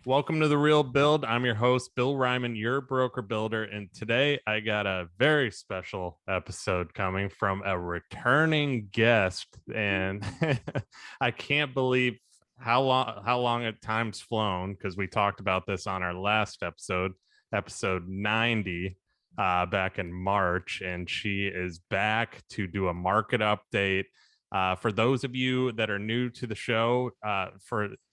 Welcome to The Real Build. I'm your host, Bill Ryman, your broker builder. And today I got a very special episode coming from a returning guest. And I can't believe how long at time's flown, because we talked about this on our last episode 90, back in March. And she is back to do a market update. For those of you that are new to the show,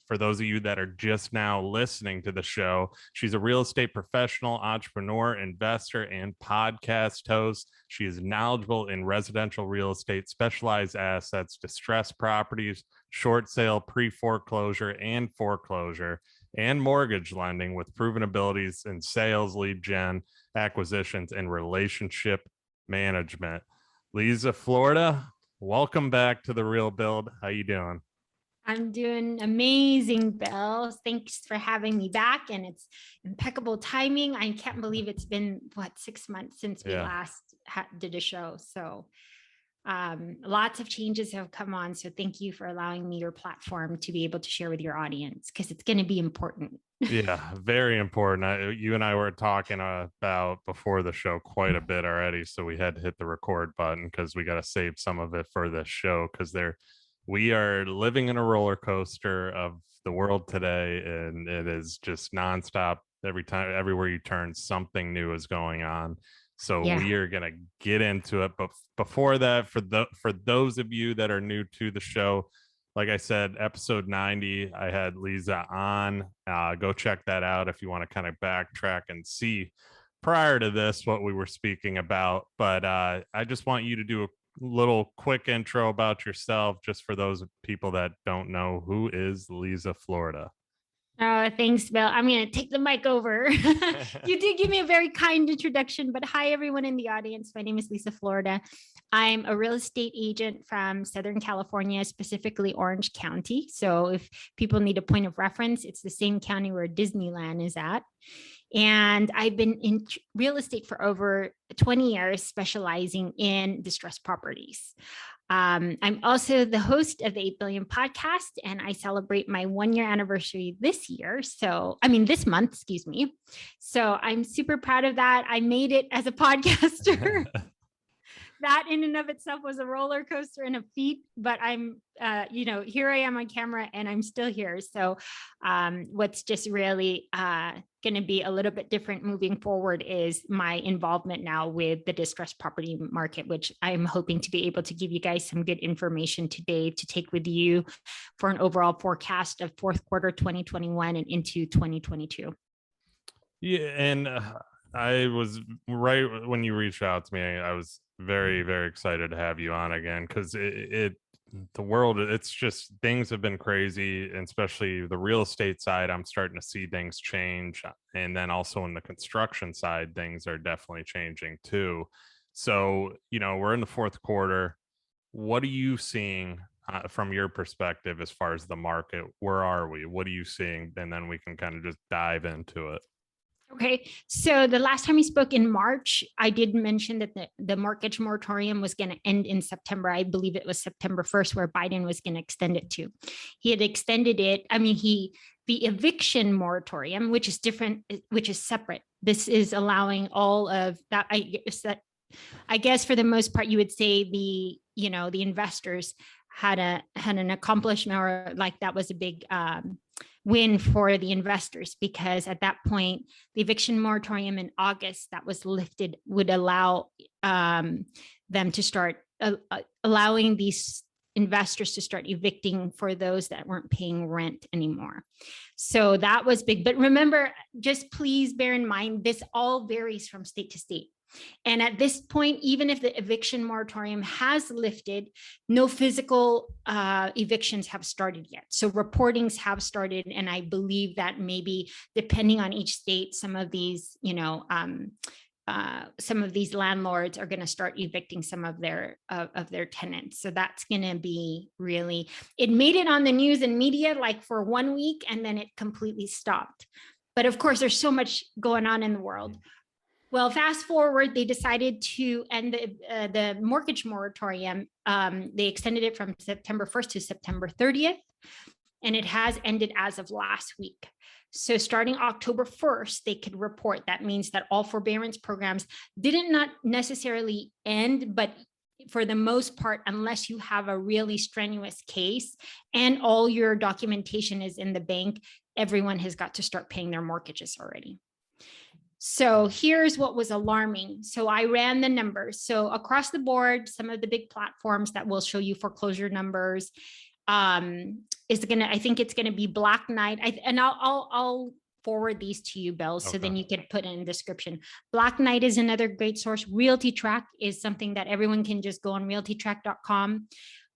for those of you that are just now listening to the show, she's a real estate professional, entrepreneur, investor, and podcast host. She is knowledgeable in residential real estate, specialized assets, distressed properties, short sale, pre-foreclosure, and foreclosure, and mortgage lending with proven abilities in sales, lead gen, acquisitions, and relationship management. Liza Florida, welcome back to The Real Build. How you doing? I'm doing amazing, Bill. Thanks for having me back. And it's impeccable timing. I can't believe it's been, 6 months since we last did a show. So lots of changes have come on. So thank you for allowing me your platform to be able to share with your audience, because it's going to be important. Yeah, very important. You and I were talking about before the show quite a bit already. So we had to hit the record button because we got to save some of it for this show, because we are living in a roller coaster of the world today, and it is just nonstop. Everywhere you turn, something new is going on. So we are going to get into it. But before that, for those of you that are new to the show, like I said, episode 90, I had Liza on. Go check that out if you want to kind of backtrack and see prior to this what we were speaking about. But I just want you to do a little quick intro about yourself, just for those people that don't know. Who is Liza Florida? Oh, thanks, Bill. I'm going to take the mic over. You did give me a very kind introduction, but hi, everyone in the audience. My name is Liza Florida. I'm a real estate agent from Southern California, specifically Orange County. So if people need a point of reference, it's the same county where Disneyland is at. And I've been in real estate for over 20 years, specializing in distressed properties. I'm also the host of the 8 Billion podcast, and I celebrate my 1-year anniversary this month, excuse me. So I'm super proud of that. I made it as a podcaster. That in and of itself was a roller coaster and a feat, but I'm, here I am on camera and I'm still here. So what's just really going to be a little bit different moving forward is my involvement now with the distressed property market, which I'm hoping to be able to give you guys some good information today to take with you for an overall forecast of fourth quarter 2021 and into 2022. Yeah, and I was right when you reached out to me. I was very, very excited to have you on again, because the world, it's just, things have been crazy, and especially the real estate side. I'm starting to see things change, and then also in the construction side, things are definitely changing too. So, we're in the fourth quarter. What are you seeing from your perspective as far as the market? Where are we? What are you seeing? And then we can kind of just dive into it. Okay, so the last time we spoke in March, I did mention that the mortgage moratorium was going to end in September. I believe it was September 1st, where Biden was going to extend it to. He had extended it. The eviction moratorium, which is different, which is separate. This is allowing all of that. I guess for the most part, you would say the investors had an accomplishment, or like that was a big win for the investors, because at that point, the eviction moratorium in August that was lifted would allow them to start allowing these investors to start evicting for those that weren't paying rent anymore. So that was big. But remember, just please bear in mind, this all varies from state to state. And at this point, even if the eviction moratorium has lifted, no physical evictions have started yet. So reportings have started. And I believe that maybe depending on each state, some of these landlords are going to start evicting some of their tenants. So that's going to be really, it made it on the news and media like for 1 week, and then it completely stopped. But of course, there's so much going on in the world. Well, fast forward, they decided to end the mortgage moratorium. They extended it from September 1st to September 30th, and it has ended as of last week. So starting October 1st, they could report. That means that all forbearance programs didn't not necessarily end, but for the most part, unless you have a really strenuous case and all your documentation is in the bank, everyone has got to start paying their mortgages already. So here's what was alarming. So I ran the numbers. So across the board, some of the big platforms that will show you foreclosure numbers is gonna, I think it's gonna be Black Knight. I'll forward these to you, Bill, so then you could put in the description. Black Knight is another great source. RealtyTrack is something that everyone can just go on realtytrack.com.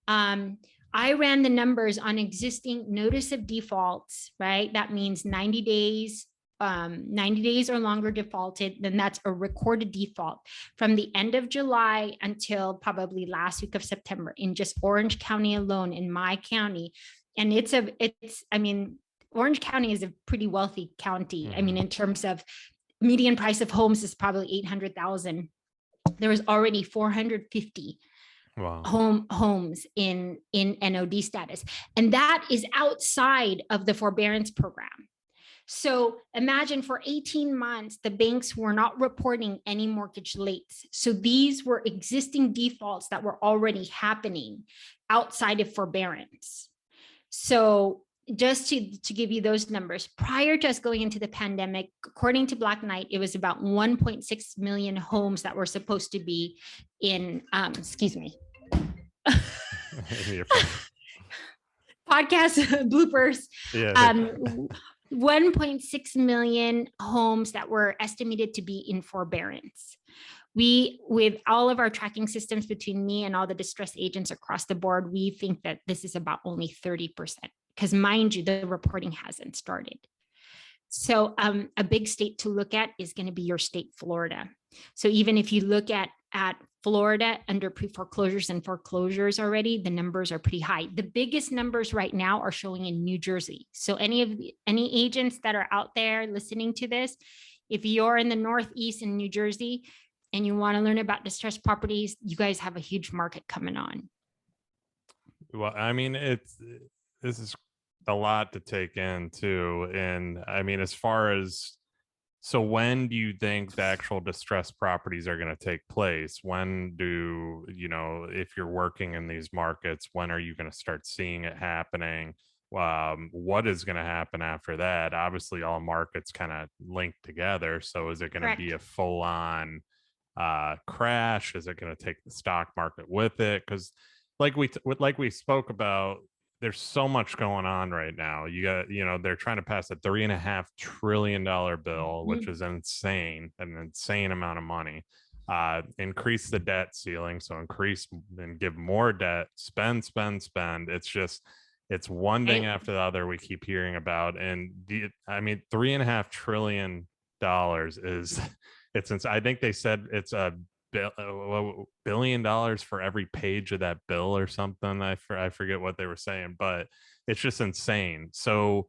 I ran the numbers on existing notice of defaults, right? That means 90 days, 90 days or longer defaulted, then that's a recorded default from the end of July until probably last week of September in just Orange County alone, in my county. And I mean, Orange County is a pretty wealthy county. I mean, in terms of median price of homes is probably 800,000. There was already 450 homes in NOD status. And that is outside of the forbearance program. So imagine for 18 months, the banks were not reporting any mortgage lates. So these were existing defaults that were already happening outside of forbearance. So just to give you those numbers, prior to us going into the pandemic, according to Black Knight, it was about 1.6 million homes that were supposed to be in, excuse me. Podcast bloopers. 1.6 million homes that were estimated to be in forbearance. We, with all of our tracking systems between me and all the distressed agents across the board, we think that this is about only 30%, because mind you, the reporting hasn't started. So a big state to look at is going to be your state, Florida. So even if you look at Florida under pre-foreclosures and foreclosures already, the numbers are pretty high. The biggest numbers right now are showing in New Jersey. So any agents that are out there listening to this, if you're in the Northeast in New Jersey and you want to learn about distressed properties, you guys have a huge market coming on. Well, I mean, this is a lot to take in too. And I mean, as far as, so when do you think the actual distressed properties are going to take place? When do, you know, if you're working in these markets, when are you going to start seeing it happening? What is going to happen after that? Obviously, all markets kind of link together. So is it going to be a full on crash? Is it going to take the stock market with it? Because like we spoke about, there's so much going on right now. You got, you know, they're trying to pass a $3.5 trillion bill, which is an insane amount of money. Increase the debt ceiling, so increase and give more debt, spend. It's one thing after the other we keep hearing about. And I mean, $3.5 trillion is, I think they said it's a $1 billion for every page of that bill or something. I forget what they were saying, but it's just insane. So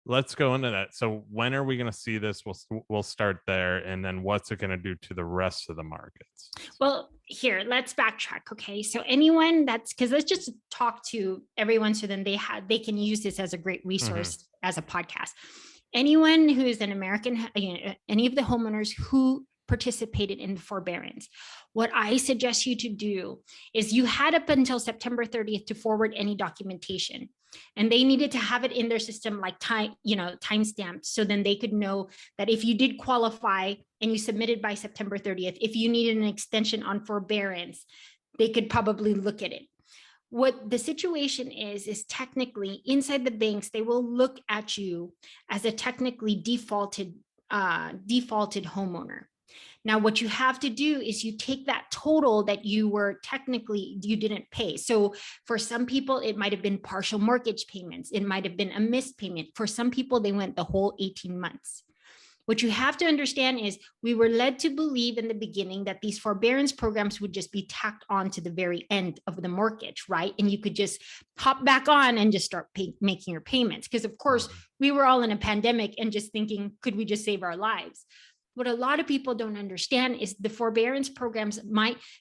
let's go into that. So when are we going to see this? We'll start there, and then what's it going to do to the rest of the markets? Well, here, let's backtrack. Okay, so anyone because let's just talk to everyone, so then they can use this as a great resource as a podcast. Anyone who is an American, any of the homeowners who participated in the forbearance, what I suggest you to do is, you had up until September 30th to forward any documentation, and they needed to have it in their system, like time stamped, so then they could know that if you did qualify and you submitted by September 30th, if you needed an extension on forbearance, they could probably look at it. What the situation is technically inside the banks, they will look at you as a technically defaulted homeowner. Now, what you have to do is you take that total that you didn't pay. So for some people, it might have been partial mortgage payments. It might have been a missed payment. For some people, they went the whole 18 months. What you have to understand is, we were led to believe in the beginning that these forbearance programs would just be tacked on to the very end of the mortgage, right? And you could just hop back on and just start making your payments. Because of course, we were all in a pandemic and just thinking, could we just save our lives? What a lot of people don't understand is the forbearance programs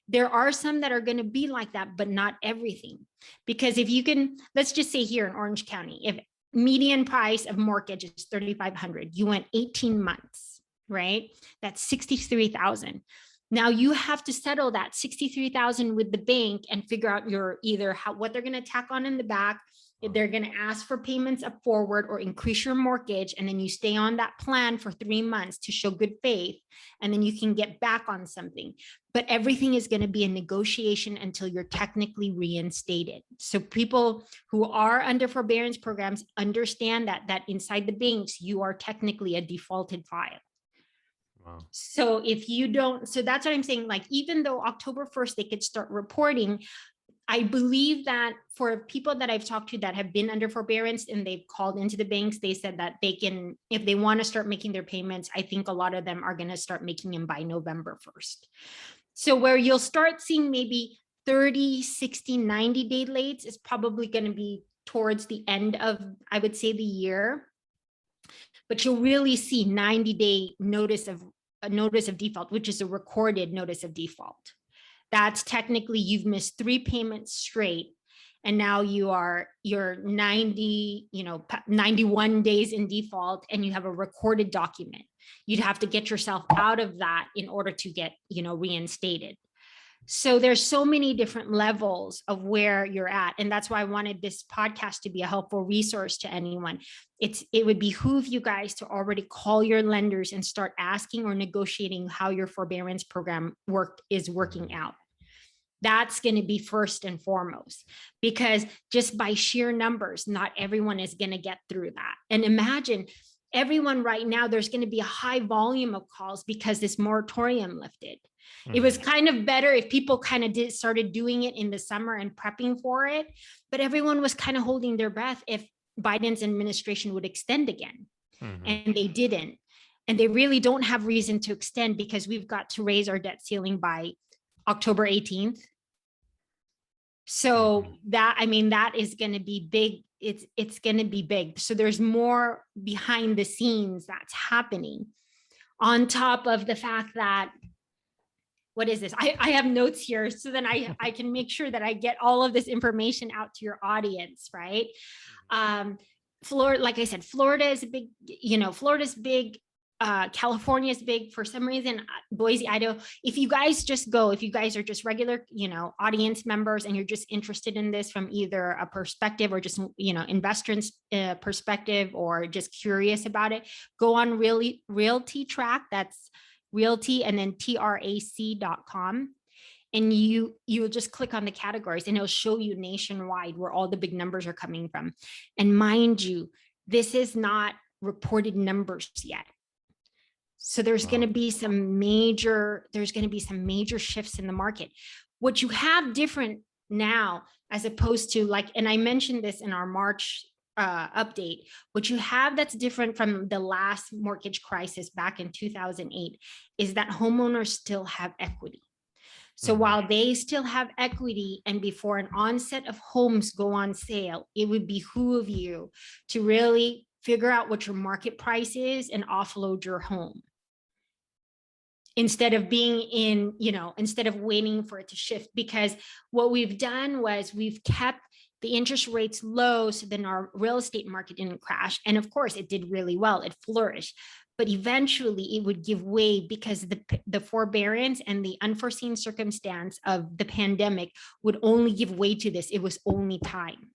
there are some that are going to be like that, but not everything. Because if you can, let's just say here in Orange County, if median price of mortgage is 3,500. You went 18 months, right? That's 63,000. Now you have to settle that 63,000 with the bank and figure out your either what they're going to tack on in the back. If they're going to ask for payments up forward or increase your mortgage, and then you stay on that plan for 3 months to show good faith, and then you can get back on something. But everything is going to be a negotiation until you're technically reinstated. So people who are under forbearance programs understand that inside the banks, you are technically a defaulted file. Wow. So if you don't, so that's what I'm saying. Like, even though October 1st, they could start reporting, I believe that for people that I've talked to that have been under forbearance and they've called into the banks, they said that they can, if they want to start making their payments, I think a lot of them are going to start making them by November 1st. So where you'll start seeing maybe 30, 60, 90-day lates is probably going to be towards the end of, I would say, the year. But you'll really see 90-day notice of default, which is a recorded notice of default. That's technically you've missed 3 payments straight, and now you're 91 days in default, and you have a recorded document. You'd have to get yourself out of that in order to get, reinstated. So there's so many different levels of where you're at. And that's why I wanted this podcast to be a helpful resource to anyone. It would behoove you guys to already call your lenders and start asking or negotiating how your forbearance program is working out. That's going to be first and foremost, because just by sheer numbers, not everyone is going to get through that. And imagine everyone right now, there's going to be a high volume of calls because this moratorium lifted. It was kind of better if people kind of started doing it in the summer and prepping for it, but everyone was kind of holding their breath if Biden's administration would extend again. And they didn't. And they really don't have reason to extend because we've got to raise our debt ceiling by October 18th. So that is going to be big. It's going to be big. So there's more behind the scenes that's happening on top of the fact that, what is this? I have notes here so then I can make sure that I get all of this information out to your audience, right? Florida, like I said, Florida is a big, Florida's big. California is big. For some reason, Boise, Idaho. If you guys are just regular, audience members, and you're just interested in this from either a perspective or just, investor's perspective, or just curious about it, go on Realty Track. That's Realty and then trac.com. And you'll just click on the categories and it'll show you nationwide where all the big numbers are coming from. And mind you, this is not reported numbers yet. So there's going to be some major shifts in the market. What you have different now, as opposed to and I mentioned this in our March update, what you have that's different from the last mortgage crisis back in 2008 is that homeowners still have equity. So while they still have equity, and before an onset of homes go on sale, it would behoove you to really figure out what your market price is and offload your home. Instead of instead of waiting for it to shift, because what we've done was we've kept the interest rates low, so then our real estate market didn't crash. And of course it did really well, it flourished, but eventually it would give way because the forbearance and the unforeseen circumstance of the pandemic would only give way to this. It was only time.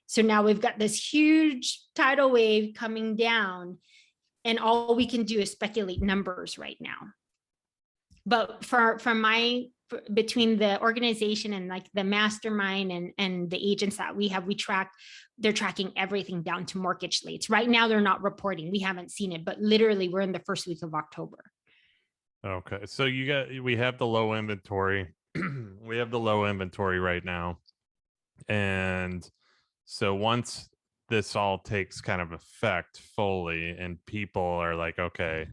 So now we've got this huge tidal wave coming down, and all we can do is speculate numbers right now. But between the organization and the mastermind and the agents that we have, they're tracking everything down to mortgage rates. Right now, they're not reporting. We haven't seen it, but literally we're in the first week of October. Okay. So we have the low inventory. We have the low inventory right now. And so once this all takes kind of effect fully and people are like, okay,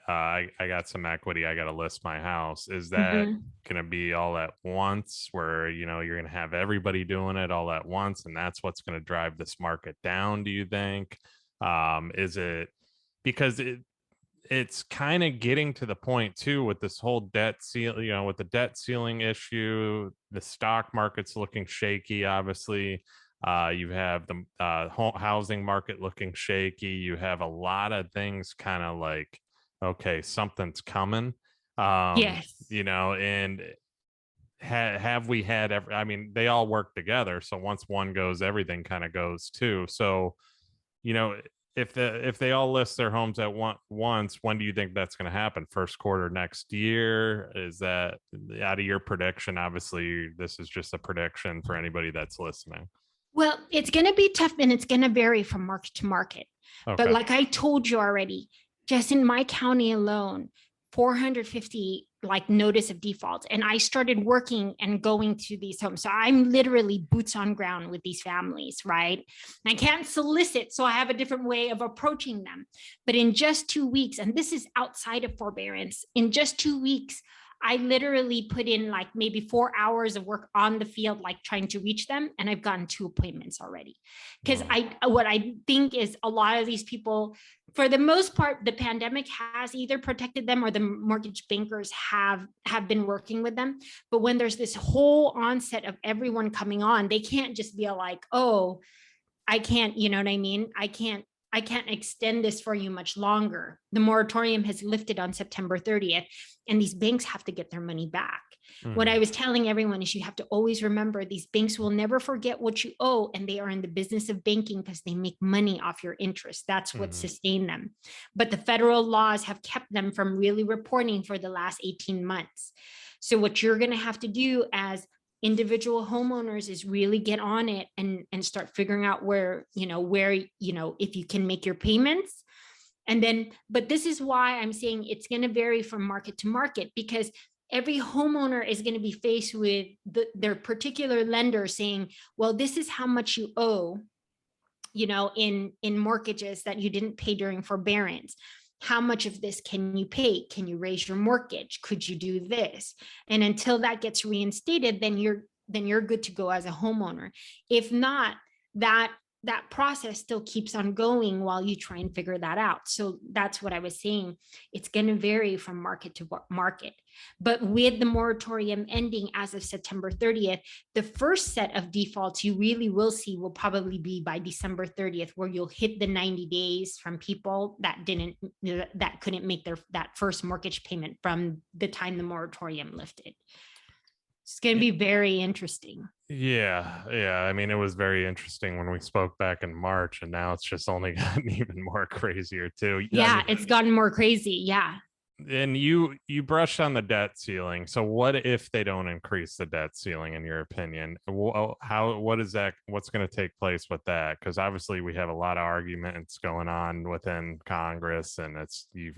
I got some equity, I got to list my house. Is that going to be all at once where, you're going to have everybody doing it all at once, and that's what's going to drive this market down, do you think? Is it because it's kind of getting to the point too with this whole debt ceiling, with the debt ceiling issue, the stock market's looking shaky, obviously. You have the housing market looking shaky. You have a lot of things kind of like, okay, something's coming. Yes. And have we had I mean, they all work together. So once one goes, everything kind of goes too. So, you know, if they all list their homes at once, when do you think that's going to happen? First quarter next year? Is that out of your prediction? Obviously, this is just a prediction for anybody that's listening. Well, it's going to be tough and it's going to vary from market to market. But Okay. like I told you already, just in my county alone, 450 like notice of default. And I started working and going to these homes. So I'm literally boots on ground with these families, right? And I can't solicit. So I have a different way of approaching them. But in just 2 weeks, and this is outside of forbearance, in just 2 weeks, I literally put in like maybe 4 hours of work on the field, like trying to reach them. And I've gotten 2 appointments already. Because what I think is a lot of these people, for the most part, the pandemic has either protected them or the mortgage bankers have been working with them. But when there's this whole onset of everyone coming on, they can't just be like, oh, I can't, you know what I mean? I can't extend this for you much longer. The moratorium has lifted on September 30th, and these banks have to get their money back. What I was telling everyone is you have to always remember these banks will never forget what you owe, and they are in the business of banking because they make money off your interest. That's what sustained them. But the federal laws have kept them from really reporting for the last 18 months. So what you're going to have to do as individual homeowners is really get on it and start figuring out where, if you can make your payments. And then, but this is why I'm saying it's going to vary from market to market, because every homeowner is going to be faced with their particular lender saying, well, this is how much you owe, in mortgages that you didn't pay during forbearance. How much of this can you pay? Can you raise your mortgage? Could you do this? And until that gets reinstated, then you're good to go as a homeowner. If not, that process still keeps on going while you try and figure that out. So that's what I was saying. It's going to vary from market to market. But with the moratorium ending as of September 30th, the first set of defaults you really will see will probably be by December 30th, where you'll hit the 90 days from people that couldn't make that first mortgage payment from the time the moratorium lifted. It's going to be very interesting. Yeah. I mean, it was very interesting when we spoke back in March, and now it's just only gotten even more crazier too. Yeah, it's gotten more crazy. Yeah. And you brushed on the debt ceiling. So what if they don't increase the debt ceiling, in your opinion? What's going to take place with that? Because obviously we have a lot of arguments going on within Congress, and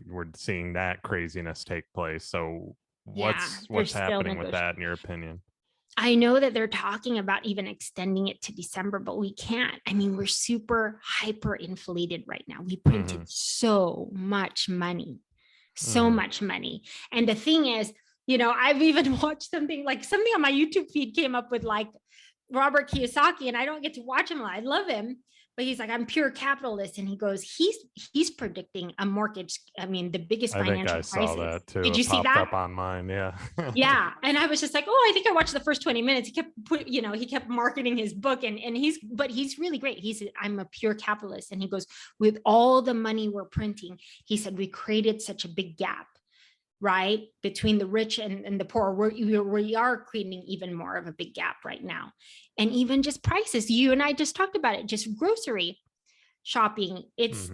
we're seeing that craziness take place. So what's happening with that, in your opinion? I know that they're talking about even extending it to December, but we can't. I mean, we're super hyper inflated right now. We printed so much money. And the thing is, I've even watched something on my YouTube feed came up with like Robert Kiyosaki, and I don't get to watch him. I love him, but he's like, I'm pure capitalist. And he goes, he's predicting a mortgage. I mean, the biggest financial crisis. I think I saw that too. Did you see that? Up on mine. Yeah. Yeah. And I was just like, oh, I think I watched the first 20 minutes. He kept marketing his book, and he's really great. He said, I'm a pure capitalist. And he goes, with all the money we're printing, he said, we created such a big gap, right, between the rich and the poor. We are creating even more of a big gap right now. And even just prices, you and I just talked about it, just grocery shopping, it's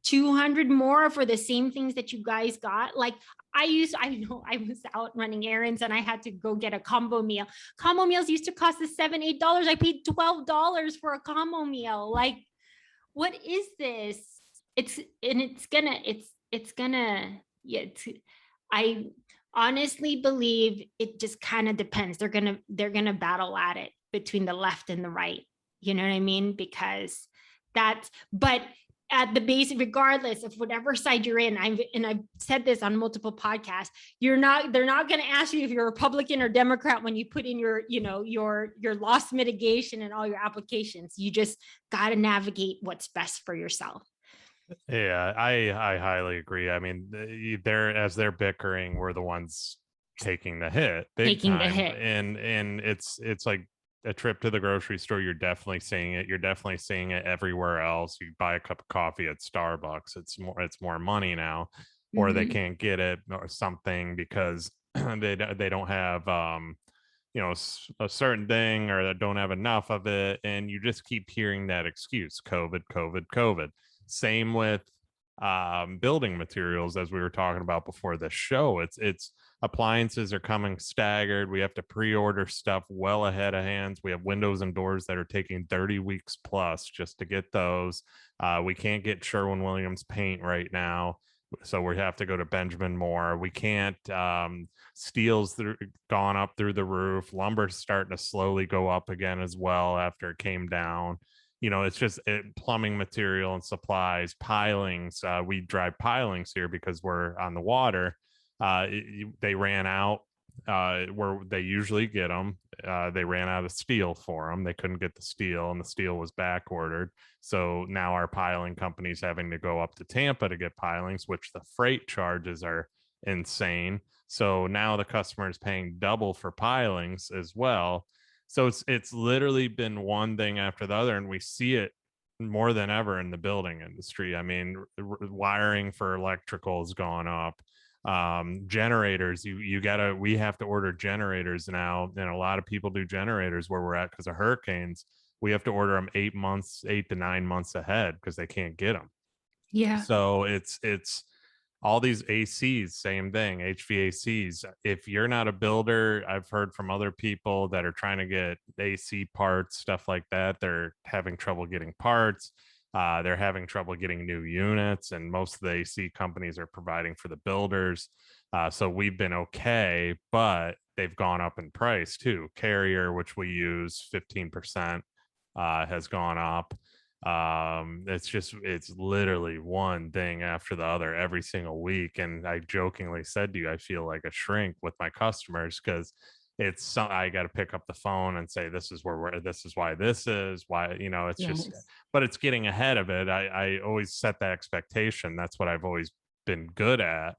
$200 more for the same things that you guys got. Like I was out running errands and I had to go get a combo meal. Combo meals used to cost us $7-8. I paid $12 for a combo meal. Like, what is this? I honestly believe it just kind of depends. They're gonna battle at it between the left and the right. You know what I mean? Because but at the base, regardless of whatever side you're in, I've said this on multiple podcasts, they're not going to ask you if you're Republican or Democrat when you put in your loss mitigation and all your applications. You just got to navigate what's best for yourself. Yeah, I highly agree. I mean, they're bickering, we're the ones taking the hit, and it's like a trip to the grocery store, you're definitely seeing it. You're definitely seeing it everywhere else. You buy a cup of coffee at Starbucks, it's more money now, or they Mhm. can't get it or something because they don't have a certain thing, or that don't have enough of it, and you just keep hearing that excuse: covid. Same with building materials, as we were talking about before the show. It's appliances are coming staggered. We have to pre-order stuff well ahead of hands. We have windows and doors that are taking 30 weeks plus just to get those. We can't get Sherwin-Williams paint right now, so we have to go to Benjamin Moore. We can't. Steel's gone up through the roof. Lumber's starting to slowly go up again as well after it came down. It's just plumbing material and supplies, pilings. We drive pilings here because we're on the water. They ran out where they usually get them. They ran out of steel for them. They couldn't get the steel, and the steel was back ordered. So now our piling company's having to go up to Tampa to get pilings, which the freight charges are insane. So now the customer is paying double for pilings as well. So it's literally been one thing after the other, and we see it more than ever in the building industry. I mean, wiring for electrical has gone up. Generators, we have to order generators now, and a lot of people do generators where we're at because of hurricanes. We have to order them 8 to 9 months ahead because they can't get them. Yeah. So it's all these ACs, same thing, HVACs. If you're not a builder, I've heard from other people that are trying to get AC parts, stuff like that. They're having trouble getting parts. They're having trouble getting new units, and most of the AC companies are providing for the builders. So we've been okay, but they've gone up in price too. Carrier, which we use, 15% has gone up. It's literally one thing after the other every single week. And I jokingly said to you, I feel like a shrink with my customers because I got to pick up the phone and say, this is this is why this is why, it's just, Yes. but it's getting ahead of it. I always set the expectation. That's what I've always been good at,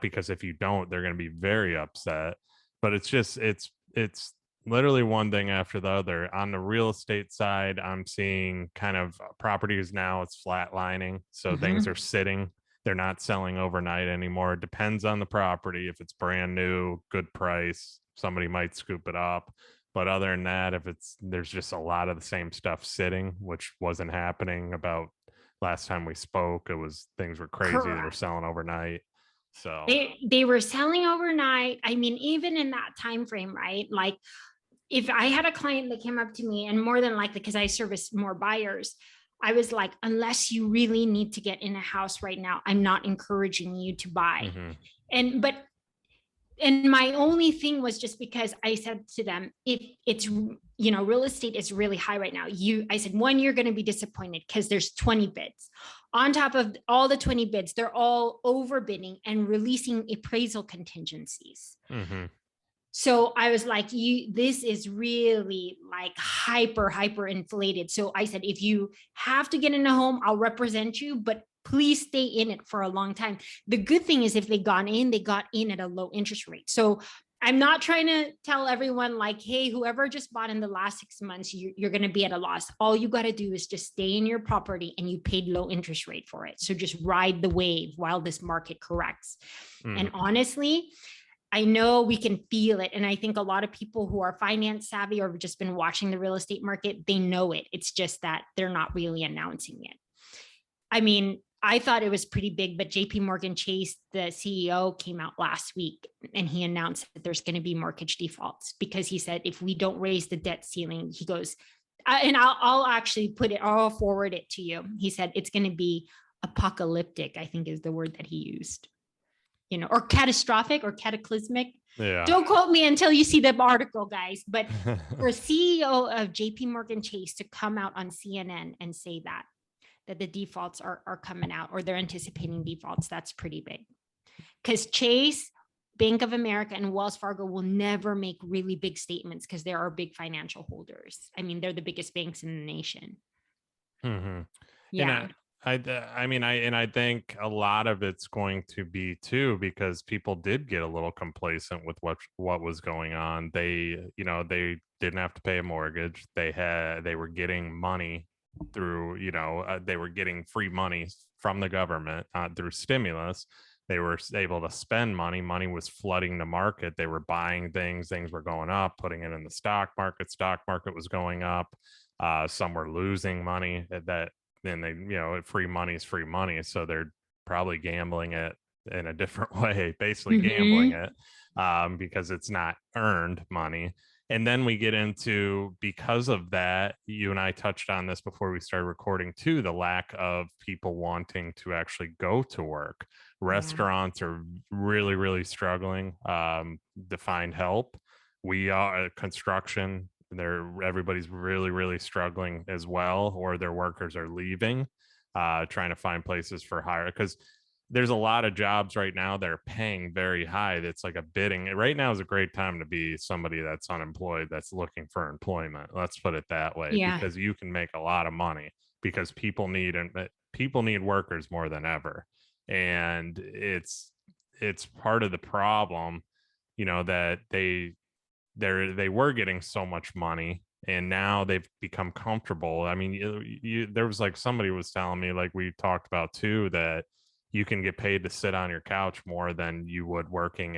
because if you don't, they're going to be very upset. But it's literally one thing after the other. On the real estate side, I'm seeing kind of properties now, it's flatlining. So things Mhm. are sitting. They're not selling overnight anymore. It depends on the property. If it's brand new, good price, somebody might scoop it up. But other than that, there's just a lot of the same stuff sitting, which wasn't happening about last time we spoke. Things were crazy. They were Correct. selling overnight. So, They were selling overnight. I mean, even in that time frame, right? Like if I had a client that came up to me, and more than likely, because I service more buyers, I was like, unless you really need to get in a house right now, I'm not encouraging you to buy. mhm, And but and my only thing was just because I said to them, if it's real estate is really high right now, I said, one, you're going to be disappointed because there's 20 bids. On top of all the 20 bids, they're all overbidding and releasing appraisal contingencies. mhm. So I was like, this is really like hyper inflated. So I said, if you have to get in a home, I'll represent you, but please stay in it for a long time. The good thing is if they got in at a low interest rate. So I'm not trying to tell everyone like, hey, whoever just bought in the last 6 months, you're going to be at a loss. All you got to do is just stay in your property, and you paid low interest rate for it. So just ride the wave while this market corrects. And Mm. honestly, I know we can feel it. And I think a lot of people who are finance savvy or have just been watching the real estate market, they know it. It's just that they're not really announcing it. I mean, I thought it was pretty big, but JP Morgan Chase, the CEO, came out last week and he announced that there's going to be mortgage defaults because he said, if we don't raise the debt ceiling, he goes, and I'll actually I'll forward it to you. He said it's going to be apocalyptic, I think is the word that he used, or catastrophic or cataclysmic. Yeah. Don't quote me until you see the article, guys. But for CEO of JP Morgan Chase to come out on CNN and say that the defaults are coming out, or they're anticipating defaults, that's pretty big. Because Chase, Bank of America, and Wells Fargo will never make really big statements because they're our big financial holders. I mean, they're the biggest banks in the nation. Mhm. And Yeah. I think a lot of it's going to be too because people did get a little complacent with what was going on. They didn't have to pay a mortgage. They were getting money through, they were getting free money from the government through stimulus. They were able to spend money. Money was flooding the market. They were buying things. Things were going up, putting it in the stock market. Stock market was going up. Some were losing money and they, free money is free money. So they're probably gambling it in a different way, basically gambling it because it's not earned money. And then we get into, because of that, you and I touched on this before we started recording too, the lack of people wanting to actually go to work. Restaurants are really, really struggling to find help. We are construction. Everybody's really, really struggling as well, or their workers are leaving, trying to find places for hire, because there's a lot of jobs right now that are paying very high. That's like a bidding. Right now is a great time to be somebody that's unemployed, that's looking for employment. Let's put it that way, because you can make a lot of money, because people need workers more than ever. And it's part of the problem, that they were getting so much money and now they've become comfortable. I mean, there was like, somebody was telling me, like we talked about too, that you can get paid to sit on your couch more than you would working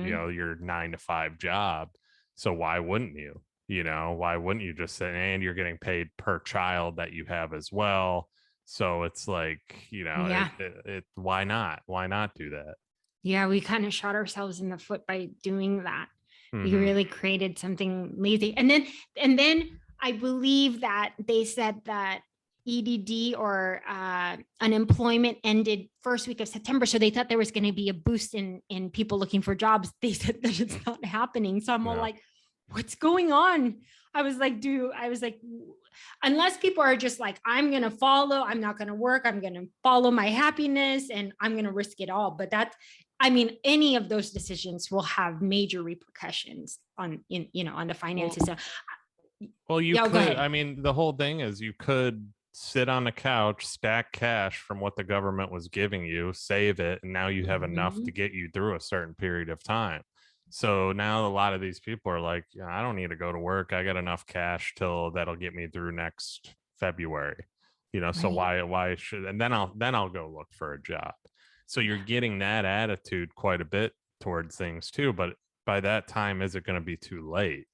your 9 to 5 job. So why wouldn't you? Why wouldn't you just sit? And you're getting paid per child that you have as well. So it's like, why not? Why not do that? Yeah, we kind of shot ourselves in the foot by doing that. We really created something lazy. And then I believe that they said that EDD or unemployment ended first week of September. So they thought there was going to be a boost in people looking for jobs. They said that it's not happening. So I'm all like, what's going on? I was like, unless people are just like, I'm going to follow, I'm not going to work, I'm going to follow my happiness and I'm going to risk it all. But any of those decisions will have major repercussions on the finances. Well, you could, I mean, the whole thing is you could sit on the couch, stack cash from what the government was giving you, save it, and now you have enough to get you through a certain period of time. So now a lot of these people are like, I don't need to go to work. I got enough cash till that'll get me through next February. So why should, and then I'll go look for a job. So you're getting that attitude quite a bit towards things too. But by that time, is it going to be too late?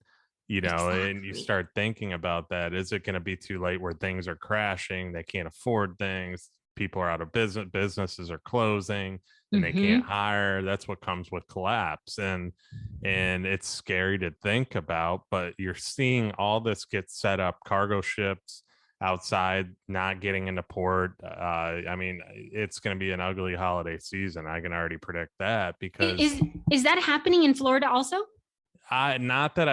And you start thinking about that. Is it going to be too late where things are crashing? They can't afford things. People are out of business. Businesses are closing and they can't hire. That's what comes with collapse. And it's scary to think about, but you're seeing all this get set up, cargo ships outside, not getting into port. I mean, it's going to be an ugly holiday season. I can already predict that, because is that happening in Florida also? Not that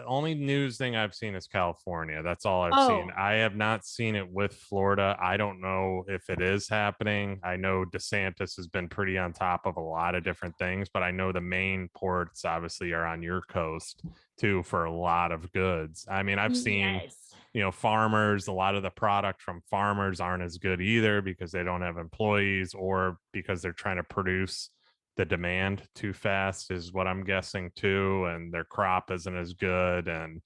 only news thing I've seen is California. That's all I've seen. I have not seen it with Florida. I don't know if it is happening. I know DeSantis has been pretty on top of a lot of different things, but I know the main ports obviously are on your coast too for a lot of goods. I mean, I've seen, farmers, a lot of the product from farmers aren't as good either because they don't have employees, or because they're trying to produce the demand too fast, is what I'm guessing too, and their crop isn't as good. And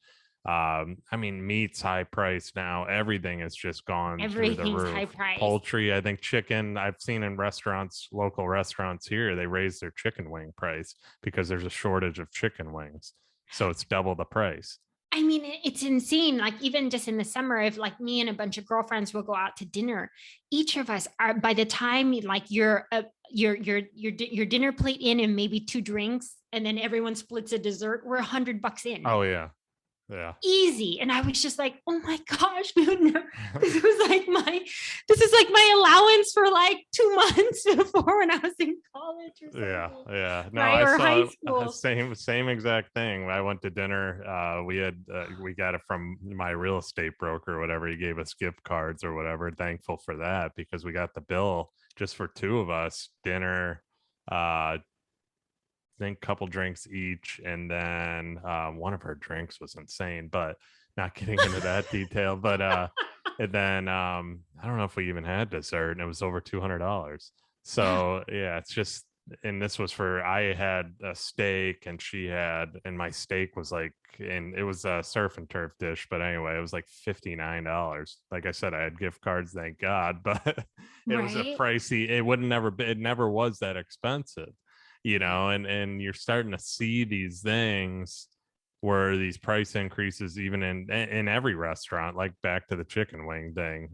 I mean, meat's high price now. Everything has just gone through the roof. High price. Poultry, I think chicken, I've seen in restaurants, local restaurants here, they raise their chicken wing price because there's a shortage of chicken wings, so it's double the price. I mean, it's insane. Like, even just in the summer, if like me and a bunch of girlfriends will go out to dinner, each of us are, by the time like your dinner plate in and maybe 2 drinks, and then everyone splits a dessert, we're $100 in. Oh yeah. Easy. And I was just like, oh my gosh, this is like my allowance for like 2 months before when I was in college or something. Yeah. No, right? Or high school. Same exact thing. I went to dinner. We got it from my real estate broker or whatever. He gave us gift cards or whatever. Thankful for that, because we got the bill just for 2 of us, dinner, think couple drinks each, and then one of her drinks was insane, but not getting into that detail. But and then I don't know if we even had dessert, and it was over $200. So yeah, it's just and this was for, I had a steak and she had, and my steak was like, and it was a surf and turf dish, but anyway, it was like $59. Like I said, I had gift cards, thank God, but it was a Right. pricey, it would never be, it never was that expensive, you Yeah. know, and you're starting to see these things where these price increases, even in every restaurant, like back to the chicken wing thing,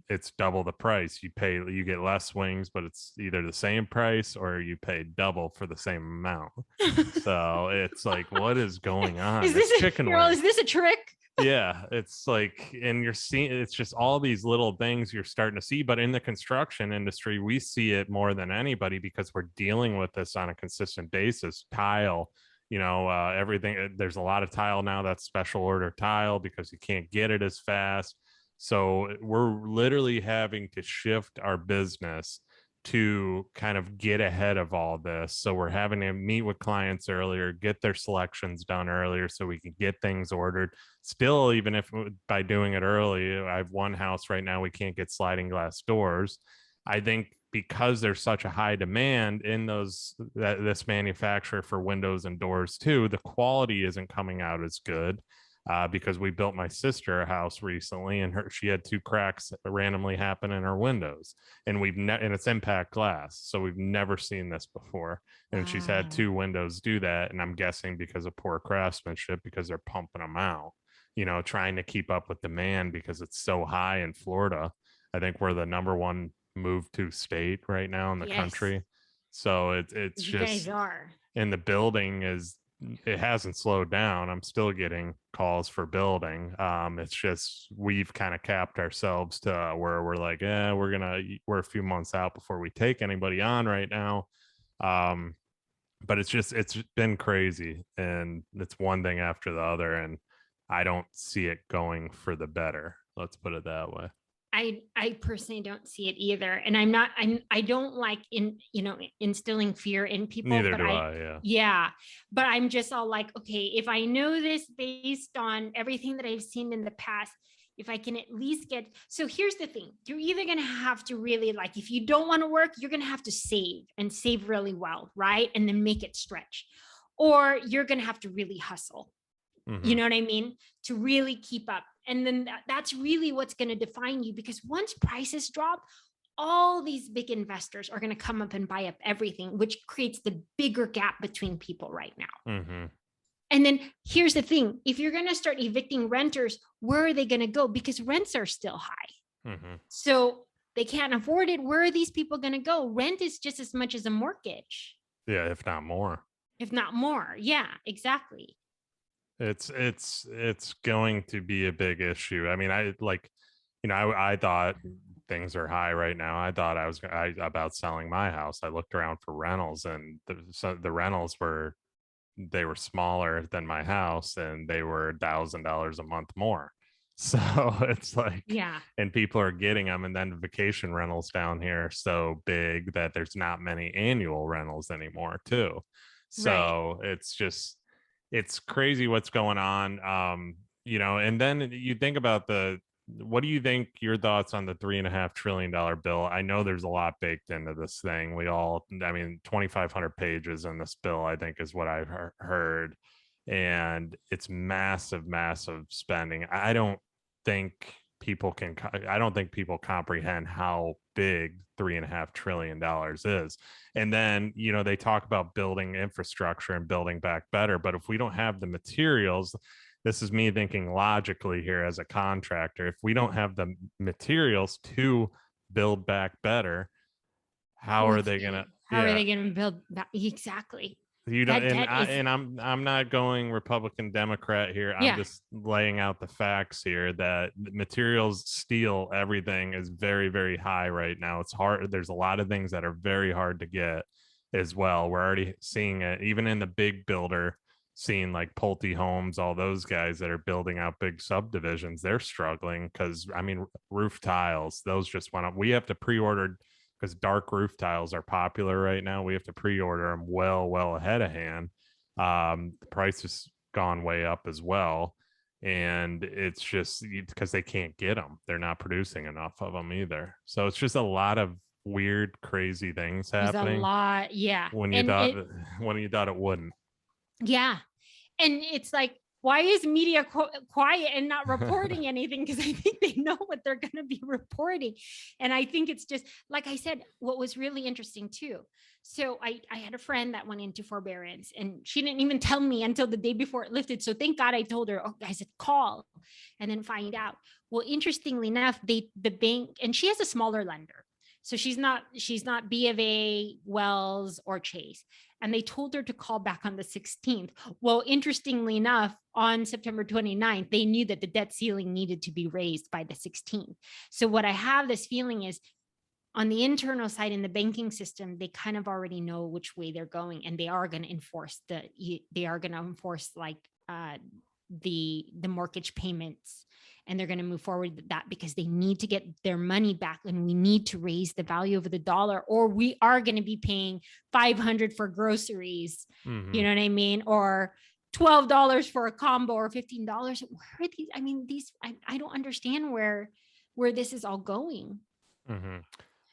it's double the price. You get less wings, but it's either the same price or you pay double for the same amount. So it's like, what is going on? Is It's this chicken Carol, is wings. this a trick? Yeah, it's like, and you're seeing, it's just all these little things you're starting to see. But in the construction industry, we see it more than anybody because we're dealing with this on a consistent basis. Tile, everything. There's a lot of tile now that's special order tile because you can't get it as fast. So we're literally having to shift our business to kind of get ahead of all this. So we're having to meet with clients earlier, get their selections done earlier so we can get things ordered. Still, even if by doing it early, I have one house right now, we can't get sliding glass doors. I think because there's such a high demand in this manufacturer for windows and doors too, the quality isn't coming out as good. Because we built my sister a house recently, and she had two cracks randomly happen in her windows, and and it's impact glass, so we've never seen this before. And she's had Wow. two windows do that, and I'm guessing because of poor craftsmanship, because they're pumping them out, trying to keep up with demand because it's so high in Florida. I think we're the number one move to state right now in the Yes, country. So it's you guys just, are. and the building it hasn't slowed down. I'm still getting calls for building. It's just we've kind of capped ourselves to where we're like, we're a few months out before we take anybody on right now. Um, but it's been crazy, and it's one thing after the other, and I don't see it going for the better. Let's put it that way. I personally don't see it either. And I don't like instilling fear in people, Neither but do I. Yeah. yeah, but I'm just all like, okay, if I know this based on everything that I've seen in the past, if I can at least so here's the thing, you're either going to have to really, like, if you don't want to work, you're going to have to save and save really well, right? And then make it stretch, or you're going to have to really hustle. You Mm-hmm. know what I mean? To really keep up. And then that's really what's going to define you, because once prices drop, all these big investors are going to come up and buy up everything, which creates the bigger gap between people right now. Mm-hmm. And then here's the thing, if you're going to start evicting renters, where are they going to go? Because rents are still high. Mm-hmm. So they can't afford it. Where are these people going to go? Rent is just as much as a mortgage, Yeah, if not more. if not more. Yeah, exactly. It's going to be a big issue. I mean, I thought things are high right now. I thought about selling my house. I looked around for rentals, and the rentals they were smaller than my house, and they were $1,000 a month more. So it's like, Yeah. and people are getting them, and then vacation rentals down here are so big that there's not many annual rentals anymore too. Right. So it's crazy what's going on. And then you think about what do you think, your thoughts on the $3.5 trillion bill? I know there's a lot baked into this thing. I mean, 2,500 pages in this bill, I think, is what I've heard. And it's massive, massive spending. I don't think people comprehend how big $3.5 trillion is. And then, they talk about building infrastructure and building back better. But if we don't have the materials, this is me thinking logically here as a contractor, if we don't have the materials to build back better, how are they gonna, how are yeah, they going to build that? Exactly. you don't, That and debt I is, and I'm not going Republican Democrat here. I'm yeah, just laying out the facts here that materials, steel, everything is very, very high right now. It's hard. There's a lot of things that are very hard to get as well. We're already seeing it even in the big builder, seeing like Pulte Homes, all those guys that are building out big subdivisions. They're struggling because, I mean, roof tiles, those just went up. We have to pre-order because dark roof tiles are popular right now. We have to pre-order them well ahead of hand. The price has gone way up as well, and it's just because they can't get them. They're not producing enough of them either. So it's just a weird, crazy things There's a happening lot. Yeah. when you And thought it, it wouldn't. yeah. And it's like, why is media quiet and not reporting anything? Because I think they know what they're going to be reporting. And I think it's just, like I said, what was really interesting too. So I had a friend that went into forbearance and she didn't even tell me until the day before it lifted. So thank God I told her, oh, I said, call and then find out. Well, interestingly enough, the bank, and she has a smaller lender. So she's not B of A, Wells, or Chase. And they told her to call back on the 16th. Well, interestingly enough, on September 29th, they knew that the debt ceiling needed to be raised by the 16th. So what I have this feeling is, on the internal side in the banking system, they kind of already know which way they're going, and they are going to enforce like the mortgage payments, and they're going to move forward with that because they need to get their money back, and we need to raise the value of the dollar, or we are going to be paying $500 for groceries. You know what I mean? Or $12 for a combo, or $15. Where are these? I mean, I don't understand where this is all going.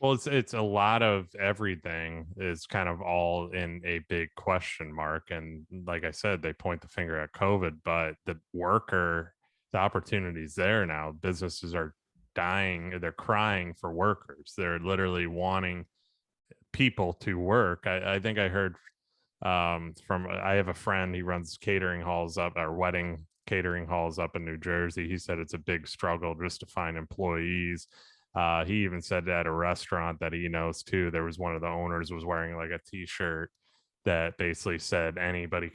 Well, it's a lot of everything is kind of all in a big question mark. And like I said, they point the finger at COVID, but the opportunity's there now. Businesses are dying, they're crying for workers. They're literally wanting people to work. I think I heard I have a friend, he runs catering halls up, or wedding catering halls up in New Jersey. He said it's a big struggle just to find employees. He even said at a restaurant that he knows too, there was one of the owners was wearing like a t-shirt that basically said anybody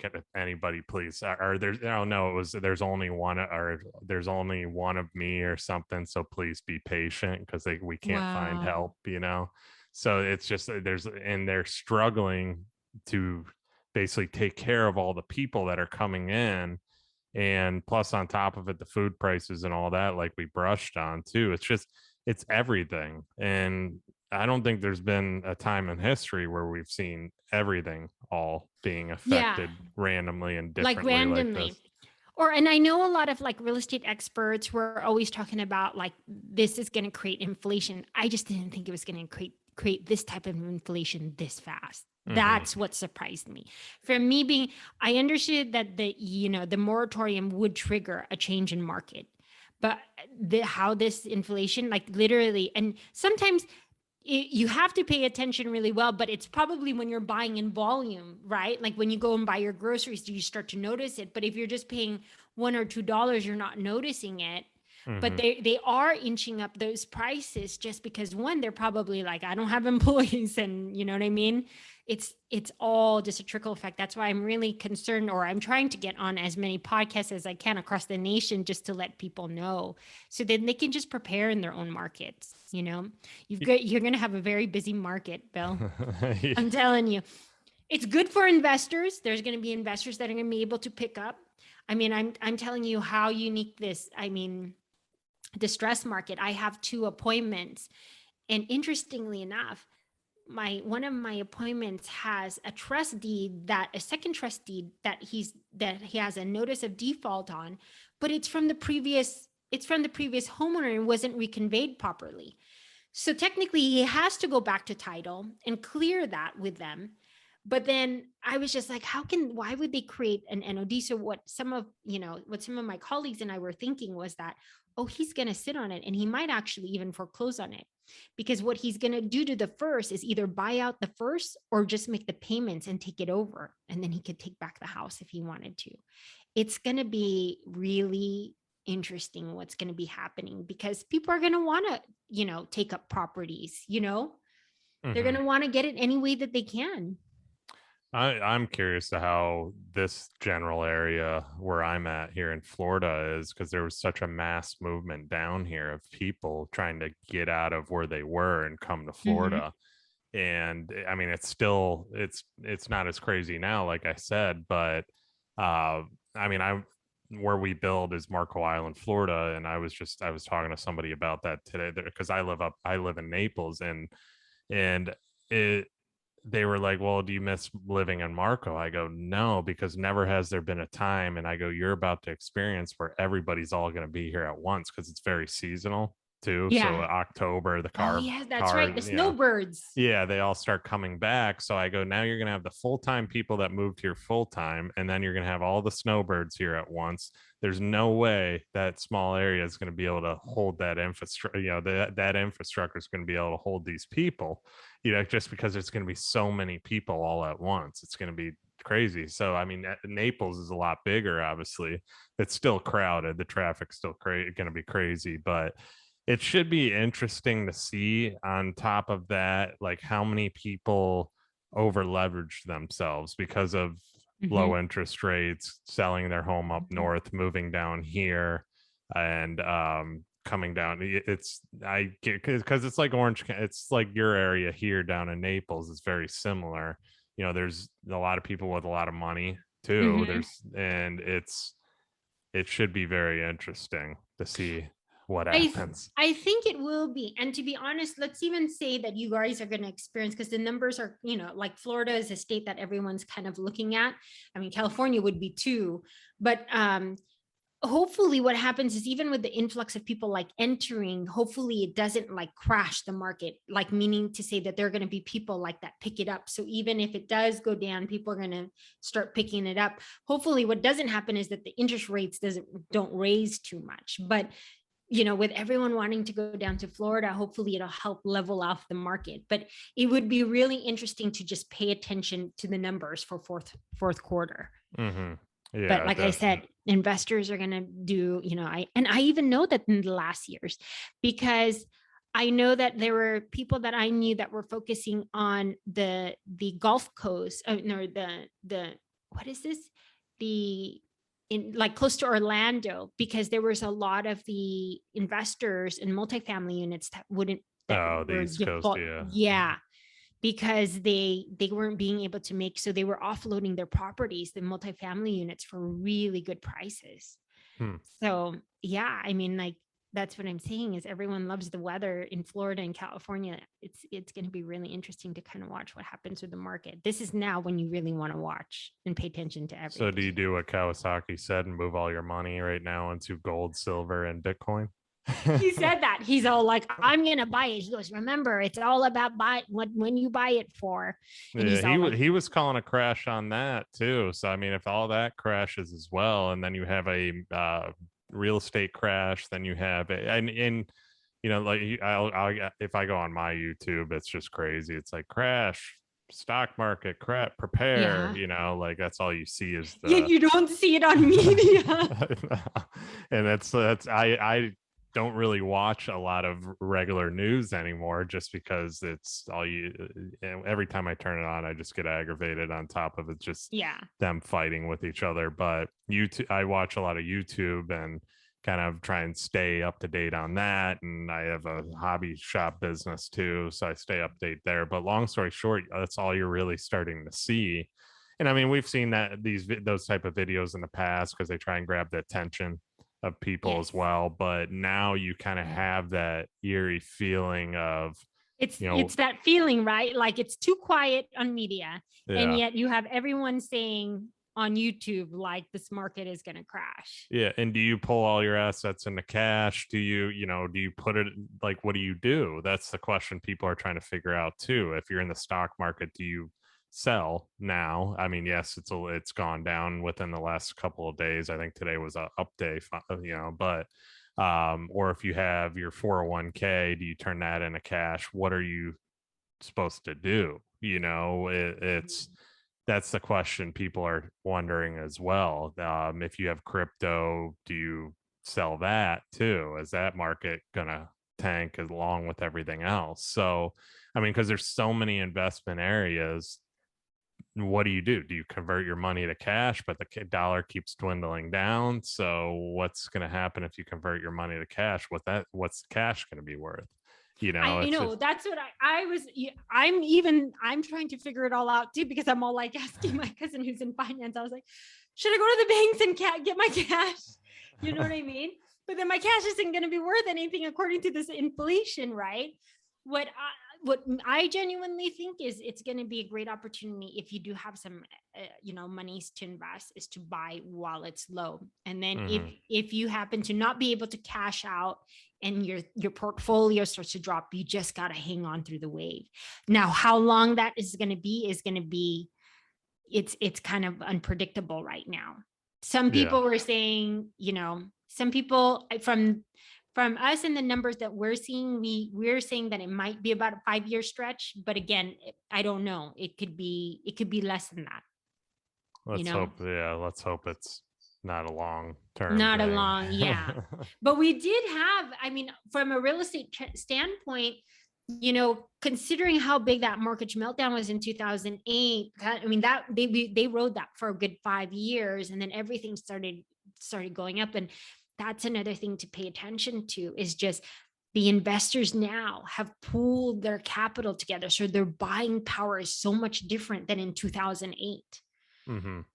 please, or there's, oh no, it was there's only one, or there's only one of me or something, so please be patient because we can't find help, so it's just they're struggling to basically take care of all the people that are coming in. And plus on top of it, the food prices and all that, like we brushed on too, it's everything. And I don't think there's been a time in history where we've seen everything all being affected randomly and differently, like randomly like this. And I know a lot of like real estate experts were always talking about like, this is going to create inflation. I just didn't think it was going to create this type of inflation this fast. That's what surprised me. For me I understood that the moratorium would trigger a change in market, but how this inflation, like literally, and sometimes you have to pay attention really well, but it's probably when you're buying in volume, right? Like when you go and buy your groceries, do you start to notice it? But if you're just paying $1 or $2, you're not noticing it. But they are inching up those prices just because, one, they're probably like, I don't have employees, and you know what I mean? It's all just a trickle effect. That's why I'm really concerned, or I'm trying to get on as many podcasts as I can across the nation just to let people know, so then they can just prepare in their own markets. You're going to have a very busy market, Bill. Yeah. I'm telling you, it's good for investors. There's going to be investors that are going to be able to pick up. I mean, I'm telling you how unique the stress market. I have 2 appointments, and interestingly enough, one of my appointments has a second trust deed that he has a notice of default on, but it's from the previous homeowner and wasn't reconveyed properly. So technically he has to go back to title and clear that with them. But then I was just like, why would they create an NOD? So what some of my colleagues and I were thinking was that, oh, he's going to sit on it and he might actually even foreclose on it, because what he's going to do to the first is either buy out the first or just make the payments and take it over. And then he could take back the house if he wanted to. It's going to be really interesting what's going to be happening, because people are going to want to, take up properties, they're going to want to get it any way that they can. I'm curious to how this general area where I'm at here in Florida is, because there was such a mass movement down here of people trying to get out of where they were and come to Florida. And I mean, it's still, it's not as crazy now, like I said, but I mean, where we build is Marco Island, Florida. And I was talking to somebody about that today, because I live in Naples, and they were like, well, do you miss living in Marco? I go, no, because never has there been a time. And I go, you're about to experience where everybody's all going to be here at once, because it's very seasonal. too. So Yeah. October, the Oh, car, yeah, that's right. The snowbirds. yeah, they all start coming back. So I go, now you're going to have the full-time people that moved here full-time, and then you're going to have all the snowbirds here at once. There's no way that small area is going to be able to hold that infrastructure. That infrastructure is going to be able to hold these people, just because there's going to be so many people all at once. It's going to be crazy. So, I mean, Naples is a lot bigger, obviously. It's still crowded. The traffic's still going to be crazy, but it should be interesting to see on top of that, like how many people over leverage themselves because of Mhm. low interest rates, selling their home up Mhm. north, moving down here, and coming down. I get because it's like it's like your area here down in Naples is very similar. There's a lot of people with a lot of money too. Mhm. It should be very interesting to see what I happens. I think it will be. And to be honest, let's even say that you guys are going to experience, because the numbers are, like Florida is a state that everyone's kind of looking at. I mean, California would be too, but hopefully what happens is, even with the influx of people like entering, hopefully it doesn't like crash the market, like meaning to say that there are going to be people like that pick it up. So even if it does go down, people are going to start picking it up. Hopefully what doesn't happen is that the interest rates don't raise too much. But with everyone wanting to go down to Florida, hopefully it'll help level off the market. But it would be really interesting to just pay attention to the numbers for fourth quarter. Mm-hmm. But Yeah, like I said, investors are going to do, I even know that in the last years, because I know that there were people that I knew that were focusing on the Gulf Coast, no, the what is this? The in like close to Orlando, because there was a lot of the investors in multifamily units that oh, the were East Coast, default. yeah. Yeah, because they weren't being able to make, so they were offloading their properties, the multifamily units, for really good prices. Hmm. So yeah, I mean, like, that's what I'm saying is everyone loves the weather in Florida and California. It's going to be really interesting to kind of watch what happens with the market. This is now when you really want to watch and pay attention to So do you everything. do what Kawasaki said and move all your money right now into gold, silver, and Bitcoin? He said that. He's all like, I'm going to buy it. He goes, remember, it's all about when you buy it for. And Yeah, he's all like, he was calling a crash on that too. So I mean, if all that crashes as well, and then you have a real estate crash, then you have and like I'll if I go on my YouTube, it's just crazy. It's like crash, stock market, crap, prepare. yeah. Like that's all you see is Yet the you don't see it on media. and that's I don't really watch a lot of regular news anymore just because it's all every time I turn it on I just get aggravated on top of it, just Yeah. them fighting with each other. But YouTube, I watch a lot of YouTube and kind of try and stay up to date on that, and I have a hobby shop business too, so I stay update there. But long story short, that's all you're really starting to see. And I mean, we've seen that those type of videos in the past because they try and grab the attention of people as Yes. well. But now you kind of have that eerie feeling of, It's that feeling, right? Like it's too quiet on media, and yeah, yet you have everyone saying on YouTube like this market is going to crash. yeah. And do you pull all your assets into cash? Do do you put it, like, what do you do? That's the question people are trying to figure out too. If you're in the stock market, do you sell now? I mean, yes, it's gone down within the last couple of days. I think today was a up day, but or if you have your 401k, do you turn that into cash? What are you supposed to do? It's that's the question people are wondering as well. If you have crypto, do you sell that too? Is that market gonna tank along with everything else? So I mean, because there's so many investment areas, what do? Do you convert your money to cash, but the dollar keeps dwindling down? So what's going to happen if you convert your money to cash? What's cash going to be worth? I It's know just, that's what I was. I'm trying to figure it all out too, because I'm all like asking my cousin who's in finance. I was like, should I go to the banks and get my cash? You know what I mean? But then my cash isn't going to be worth anything according to this inflation, right? what I genuinely think is it's going to be a great opportunity if you do have some, monies to invest, is to buy while it's low. And then if you happen to not be able to cash out and your portfolio starts to drop, you just got to hang on through the wave. Now, how long that is going to be, it's kind of unpredictable right now. Some people were saying, some people from us and the numbers that we're seeing, we're saying that it might be about a 5-year stretch, but again, I don't know. It could be less than that. Let's hope. Yeah, let's hope it's not a long term. Not a long, yeah. But we did have, I mean, from a real estate standpoint, considering how big that mortgage meltdown was in 2008, I mean, that they rode that for a good 5 years, and then everything started going up. And that's another thing to pay attention to, is just the investors now have pooled their capital together. So their buying power is so much different than in 2008.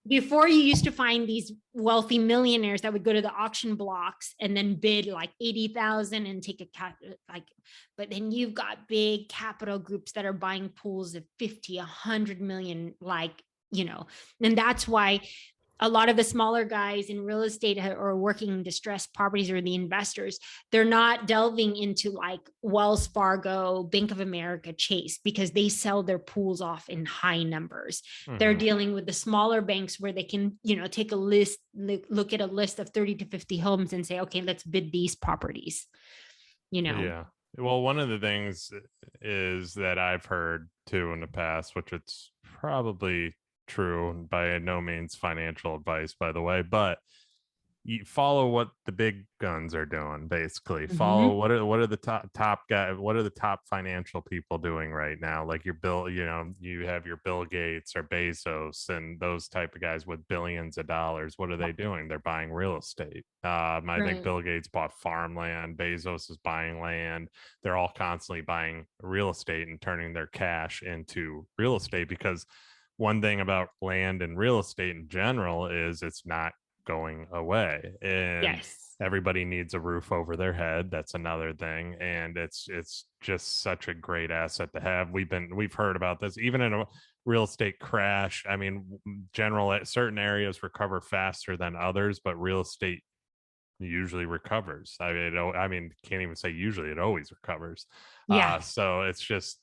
Before, you used to find these wealthy millionaires that would go to the auction blocks and then bid like 80,000 and take but then you've got big capital groups that are buying pools of 50, 100 million, and that's why a lot of the smaller guys in real estate or working in distressed properties, or the investors, they're not delving into like Wells Fargo, Bank of America, Chase, because they sell their pools off in high numbers. They're dealing with the smaller banks where they can, take a list, look at a list of 30 to 50 homes and say, okay, let's bid these properties, Yeah. Well, one of the things is that I've heard too in the past, which it's probably true, by no means financial advice, by the way, but you follow what the big guns are doing. Basically, follow what are the top guys, what are the top financial people doing right now, like your Bill, you have your Bill Gates or Bezos and those type of guys with billions of dollars. What are they doing? They're buying real estate. I think Bill Gates bought farmland, Bezos is buying land. They're all constantly buying real estate and turning their cash into real estate, because one thing about land and real estate in general is it's not going away, and everybody needs a roof over their head. That's another thing, and it's just such a great asset to have. We've heard about this even in a real estate crash. I mean, certain areas recover faster than others, but real estate usually recovers. I mean, can't even say usually, it always recovers. So it's just,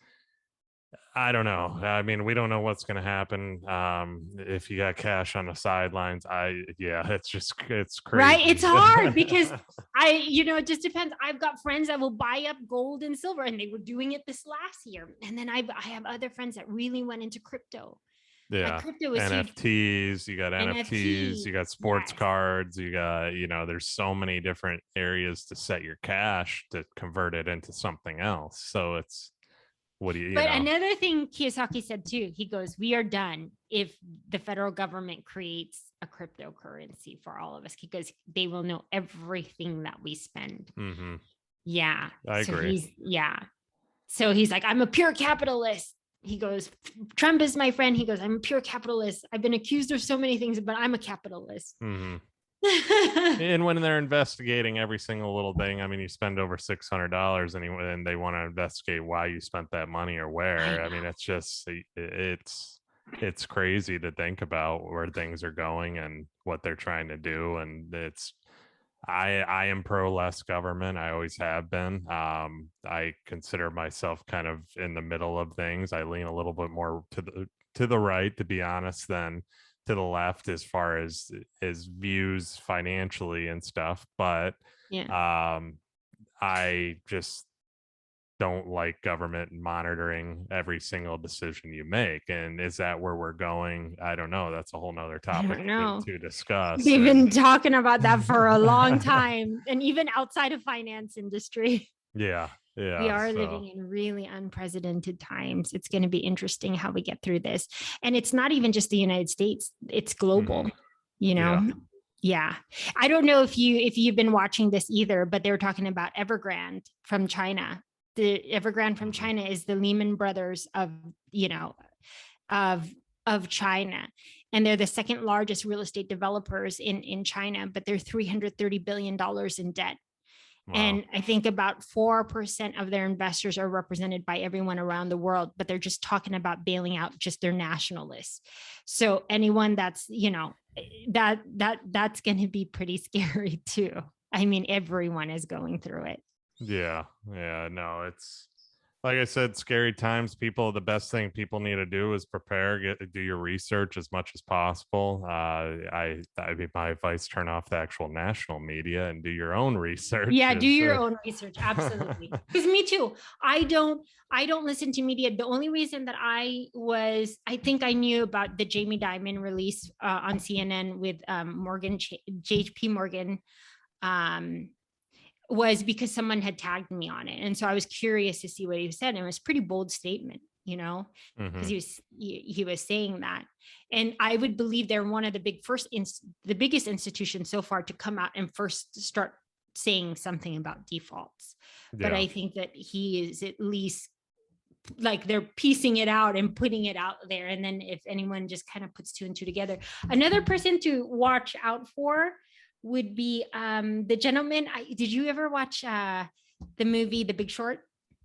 I don't know. I mean, we don't know what's going to happen. If you got cash on the sidelines, it's crazy. Right. It's hard because it just depends. I've got friends that will buy up gold and silver, and they were doing it this last year. And then I have other friends that really went into crypto. Yeah. Crypto is NFTs, you got NFTs, you got sports cards, you got, there's so many different areas to set your cash to convert it into something else. So it's, another thing Kiyosaki said too, he goes, we are done if the federal government creates a cryptocurrency for all of us, because they will know everything that we spend. Yeah. I agree. So he's like, I'm a pure capitalist. He goes, Trump is my friend. He goes, I'm a pure capitalist. I've been accused of so many things, but I'm a capitalist. And when they're investigating every single little thing, I mean, you spend over $600 and they want to investigate why you spent that money or where. I mean, it's just, it's crazy to think about where things are going and what they're trying to do. And I am pro less government. I always have been. I consider myself kind of in the middle of things. I lean a little bit more to the right, to be honest, than to the left as far as his views financially and stuff. But I just don't like government monitoring every single decision you make. And is that where we're going? I don't know. That's a whole nother topic to discuss. They've been talking about that for a long time, and even outside of finance industry. Yeah. We are living in really unprecedented times. It's going to be interesting how we get through this. And it's not even just the United States, it's global, Yeah. I don't know if you've been watching this either, but they were talking about Evergrande from China. The Evergrande from China is the Lehman Brothers of China. And they're the second largest real estate developers in China, but they're $330 billion in debt. Wow. And I think about 4% of their investors are represented by everyone around the world, but they're just talking about bailing out just their nationalists. So anyone that's, that's going to be pretty scary too. I mean, everyone is going through it. Yeah. Yeah. No, it's like I said, scary times. The best thing people need to do is prepare, do your research as much as possible. I mean, my advice: turn off the actual national media and do your own research. Yeah, do your own research. Absolutely. Because me too. I don't listen to media. The only reason that I think I knew about the Jamie Dimon release on CNN with JP Morgan, was because someone had tagged me on it. And so I was curious to see what he said. And it was a pretty bold statement, because he was saying that. And I would believe they're one of the biggest institutions so far to come out and first start saying something about defaults. But I think that he is at least like they're piecing it out and putting it out there. And then if anyone just kind of puts two and two together, another person to watch out for would be the gentleman. Did you ever watch the movie The Big Short?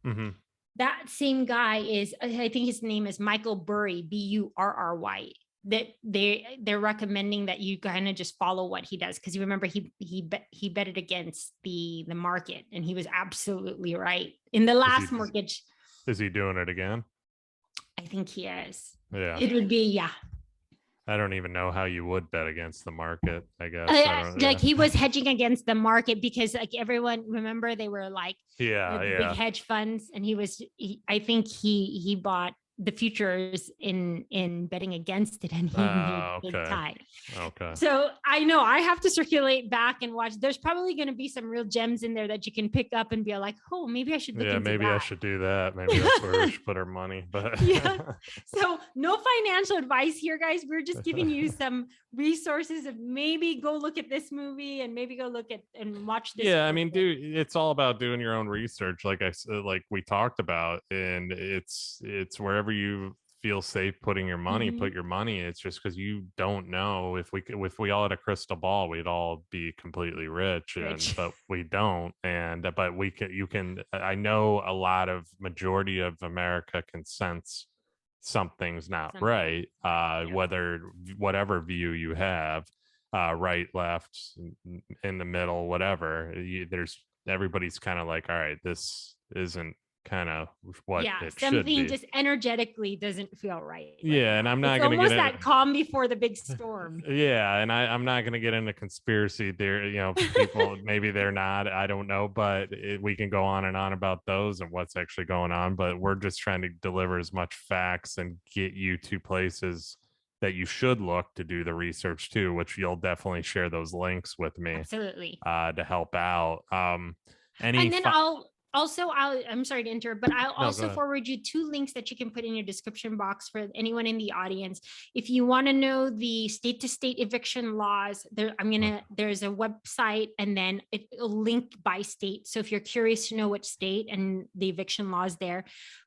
Mm-hmm. That same guy is, I think his name is Michael Burry, Burry. That they're recommending that you kind of just follow what he does, because you remember he betted against the market, and he was absolutely right in the last mortgage. Is he doing it again? I think he is. Yeah. It would be, yeah. I don't even know how you would bet against the market, I guess. He was hedging against the market because like everyone, remember, they were like big hedge funds, and I think he bought the futures in betting against it, and he made big time. Okay. So I know I have to circulate back and watch. There's probably going to be some real gems in there that you can pick up and be like, oh, maybe I should look into maybe that. I should do that. Maybe that's where we should put our money. But yeah. So no financial advice here, guys. We're just giving you some resources of maybe go look at this movie and maybe go look at and watch this. Yeah, I mean, dude, it's all about doing your own research, like we talked about, and it's wherever you feel safe putting your money, put your money. It's just because you don't know. If we all had a crystal ball, we'd all be completely rich. But we don't. But you can. I know a lot of majority of America can sense something's not right. Whatever view you have, right, left, in the middle, whatever. Everybody's kind of like, all right, this isn't kind of what it should be. Something just energetically doesn't feel right. Yeah, and I'm not going to get that calm before the big storm. Yeah, and I'm not going to get into conspiracy there. People maybe they're not. I don't know, but we can go on and on about those and what's actually going on. But we're just trying to deliver as much facts and get you to places that you should look to do the research too, which you'll definitely share those links with me. Absolutely. To help out. And then I'm sorry to interrupt, but I'll also forward you 2 links that you can put in your description box for anyone in the audience. If you want to know the state to state eviction laws, there's a website and then it'll link by state. So if you're curious to know which state and the eviction laws there,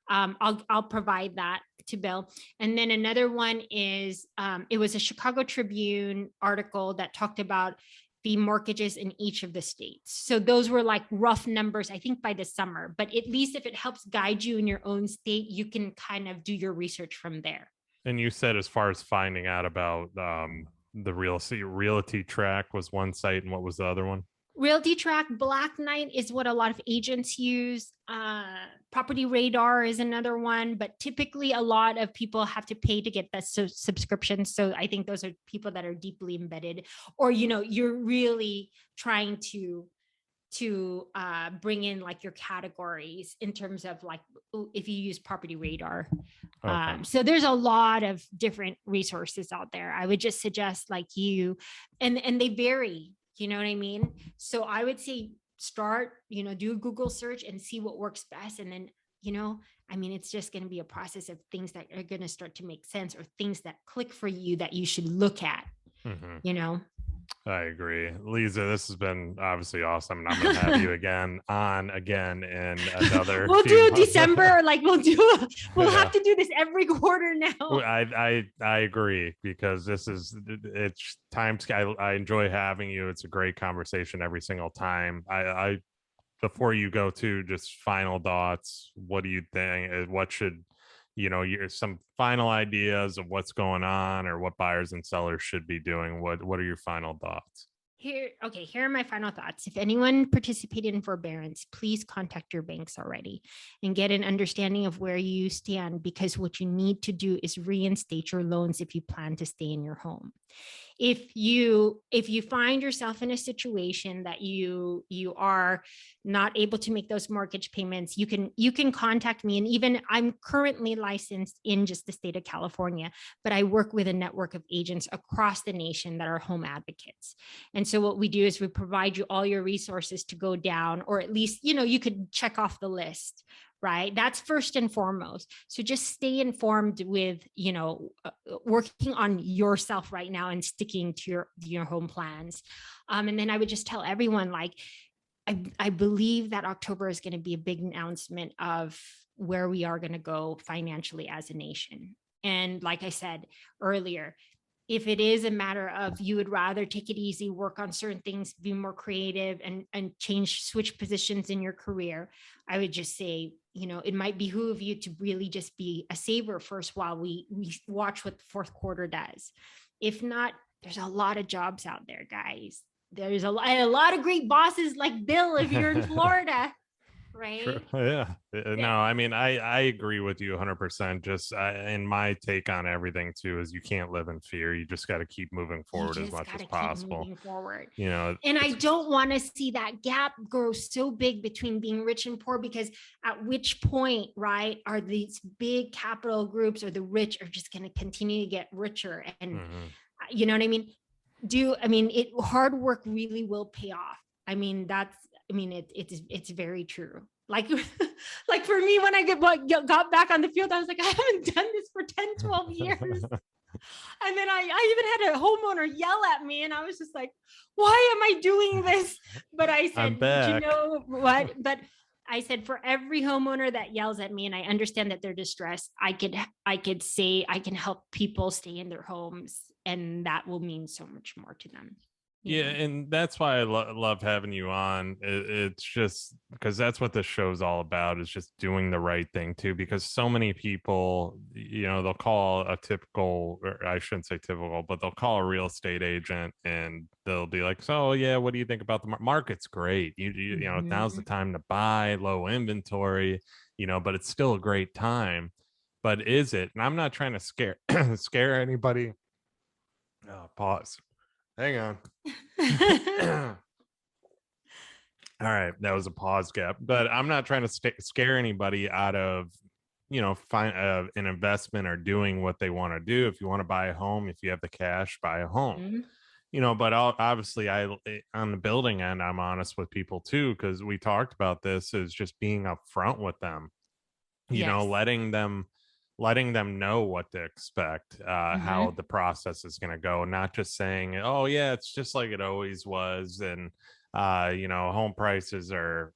I'll provide that to Bill. And then another one is, it was a Chicago Tribune article that talked about the mortgages in each of the states. So those were like rough numbers, I think by the summer, but at least if it helps guide you in your own state, you can kind of do your research from there. And you said, as far as finding out about the Realty Track was one site, and what was the other one? Realty Track, Black Knight is what a lot of agents use. Property Radar is another one, but typically a lot of people have to pay to get that subscription. So I think those are people that are deeply embedded, or you're really trying to bring in like your categories in terms of like if you use Property Radar. Okay. So there's a lot of different resources out there. I would just suggest like and they vary. You know what I mean? So I would say start, do a Google search and see what works best. And then, it's just going to be a process of things that are going to start to make sense, or things that click for you that you should look at, I agree. Lisa, this has been obviously awesome. And I'm going to have you again in another. We'll do December. Like we'll have to do this every quarter now. I agree, because it's time. I enjoy having you. It's a great conversation every single time. I before you go to just final thoughts, what do you think? What should, some final ideas of what's going on or what buyers and sellers should be doing? What are your final thoughts? Here are my final thoughts. If anyone participated in forbearance, please contact your banks already and get an understanding of where you stand, because what you need to do is reinstate your loans if you plan to stay in your home. If you find yourself in a situation that you are not able to make those mortgage payments, you can contact me. And even I'm currently licensed in just the state of California, but I work with a network of agents across the nation that are home advocates. And so what we do is we provide you all your resources to go down, or at least, you could check off the list, right? That's first and foremost. So just stay informed with, working on yourself right now and sticking to your home plans. And then I would just tell everyone, like, I believe that October is going to be a big announcement of where we are going to go financially as a nation. And like I said earlier, if it is a matter of you would rather take it easy, work on certain things, be more creative, and switch positions in your career, I would just say, it might behoove you to really just be a saver first while we watch what the fourth quarter does. If not, there's a lot of jobs out there, guys. There's a lot of great bosses like Bill if you're in Florida. Right. True. Yeah. No, I mean, I agree with you 100%. Just and my take on everything too is you can't live in fear. You just got to keep moving forward as much as possible. Moving forward. And I don't want to see that gap grow so big between being rich and poor, because at which point, right, are these big capital groups or the rich are just going to continue to get richer? And you know what I mean? Hard work really will pay off. It's very true. Like for me, when I got back on the field, I was like, I haven't done this for 10, 12 years. And then I even had a homeowner yell at me, and I was just like, why am I doing this? But I said, you know what? But I said, for every homeowner that yells at me, and I understand that they're distressed, I could say I can help people stay in their homes, and that will mean so much more to them. Yeah, and that's why I love having you on. It's just because that's what this show's all about, is just doing the right thing too. Because so many people, they'll call a typical, or I shouldn't say typical, but they'll call a real estate agent and they'll be like, "So yeah, what do you think about the market's great? Now's the time to buy, low inventory, but it's still a great time. But is it?" And I'm not trying to scare anybody. Pause. Hang on. All right, that was a pause gap, but I'm not trying to scare anybody out of, find an investment or doing what they want to do. If you want to buy a home, if you have the cash, buy a home. But obviously on the building end, I'm honest with people too, because we talked about this, is just being upfront with them, letting them know what to expect, how the process is going to go, not just saying, oh yeah, it's just like it always was, and home prices they're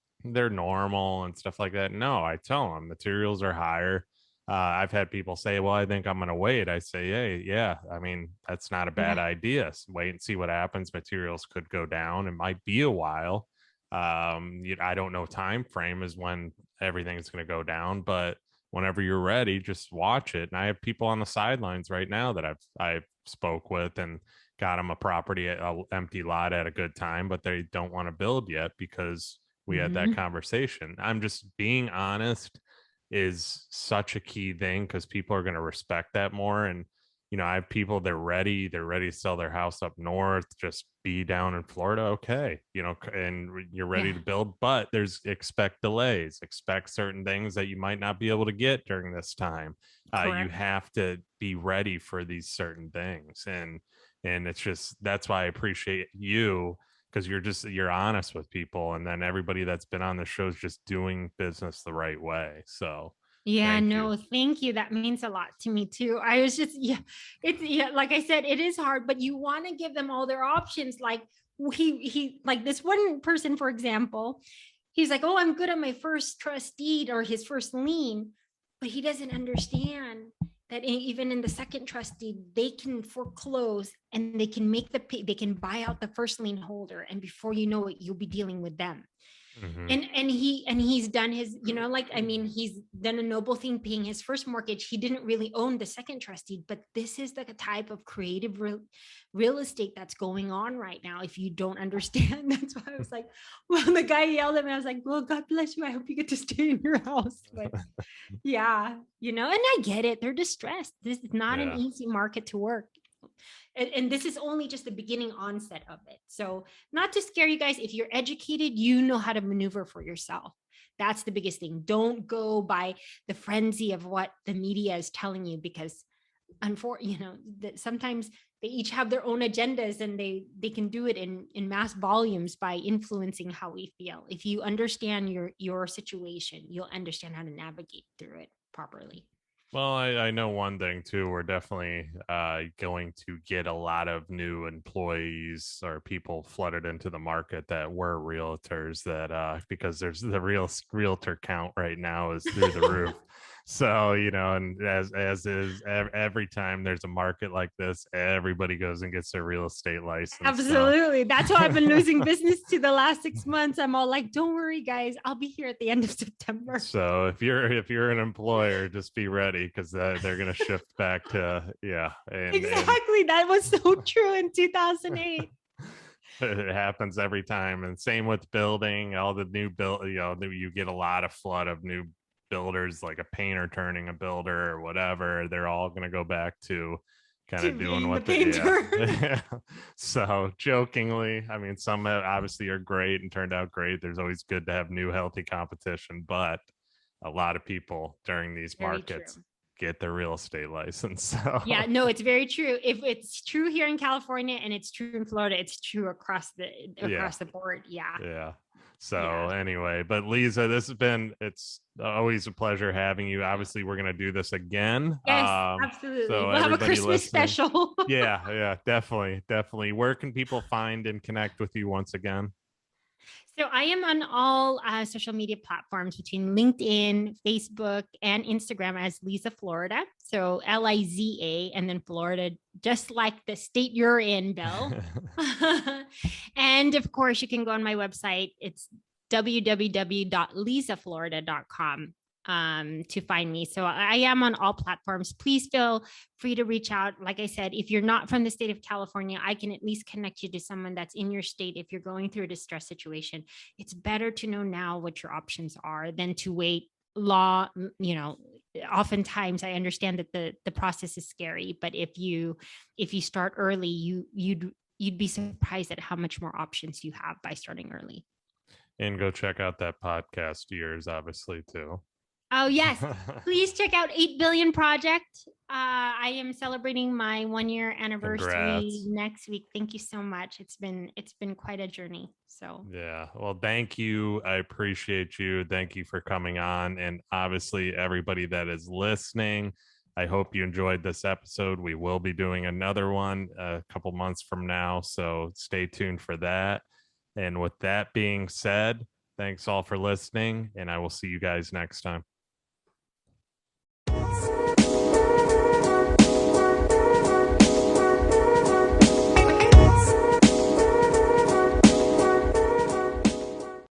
normal and stuff like that. No, I tell them materials are higher. I've had people say, well, I think I'm going to wait. I say, hey, yeah, I mean, that's not a bad idea. Wait and see what happens. Materials could go down. It might be a while. I don't know time frame is when everything's going to go down, but whenever you're ready, just watch it. And I have people on the sidelines right now that I've spoke with and got them a property, an empty lot at a good time, but they don't want to build yet because we had that conversation. I'm just being honest is such a key thing, because people are going to respect that more. And I have people, they're ready to sell their house up north, just be down in Florida. Okay. And you're ready to build, but expect delays, expect certain things that you might not be able to get during this time. You have to be ready for these certain things. And it's just, that's why I appreciate you, because you're honest with people. And then everybody that's been on the show is just doing business the right way. So thank you. That means a lot to me too. I was just, like I said, it is hard, but you want to give them all their options. Like he like this one person, for example, he's like, oh, I'm good at my first trust deed or his first lien, but he doesn't understand that even in the second trust deed, they can foreclose and they can they can buy out the first lien holder. And before you know it, you'll be dealing with them. Mhm. And he's done his, like, I mean, he's done a noble thing paying his first mortgage. He didn't really own the second trust deed, but this is the type of creative real estate that's going on right now. If you don't understand, that's why I was like, well, the guy yelled at me. I was like, well, God bless you, I hope you get to stay in your house. But yeah, and I get it, they're distressed. This is not an Yeah. easy market to work. And this is only just the beginning onset of it. So, not to scare you guys, if you're educated, you know how to maneuver for yourself. That's the biggest thing. Don't go by the frenzy of what the media is telling you, because that sometimes they each have their own agendas, and they can do it in mass volumes by influencing how we feel. If you understand your situation, you'll understand how to navigate through it properly. Well, I know one thing too. We're definitely going to get a lot of new employees or people flooded into the market that were realtors, that because there's the realtor count right now is through the roof. So, and as is every time there's a market like this, everybody goes and gets their real estate license. Absolutely. That's why I've been losing business to the last 6 months. I'm all like, don't worry, guys. I'll be here at the end of September. So if you're an employer, just be ready, because they're going to shift back to Exactly. That was so true in 2008. It happens every time. And same with building. All the new build, you get a lot of flood of new builders, like a painter turning a builder or whatever. They're all going to go back to kind To of doing being the what they painter. yeah. So jokingly, I mean, some obviously are great and turned out great. There's always good to have new healthy competition, but a lot of people during these Very true. markets get their real estate license. So Yeah, no, it's very true. If it's true here in California and it's true in Florida, it's true across yeah. the board. Yeah. Yeah. So Yeah. anyway, but Liza, it's always a pleasure having you. Obviously, we're gonna do this again. Yes, absolutely. So We'll have a everybody Christmas listening, special. yeah, definitely. Where can people find and connect with you once again? So I am on all social media platforms between LinkedIn, Facebook, and Instagram as Liza Florida. So Liza, and then Florida, just like the state you're in, Bill. And of course, you can go on my website. It's www.lizaflorida.com to find me. So I am on all platforms. Please feel free to reach out. Like I said, if you're not from the state of California, I can at least connect you to someone that's in your state. If you're going through a distress situation, it's better to know now what your options are than to wait oftentimes I understand that the process is scary, but if you start early, you'd be surprised at how much more options you have by starting early. And go check out that podcast yours, obviously, too. Oh, yes. Please check out 8 Billion Project. I am celebrating my 1-year anniversary Congrats. next week. Thank you so much. It's been quite a journey. So Yeah. Well, thank you. I appreciate you. Thank you for coming on. And obviously, everybody that is listening, I hope you enjoyed this episode. We will be doing another one a couple months from now. So stay tuned for that. And with that being said, thanks all for listening, and I will see you guys next time.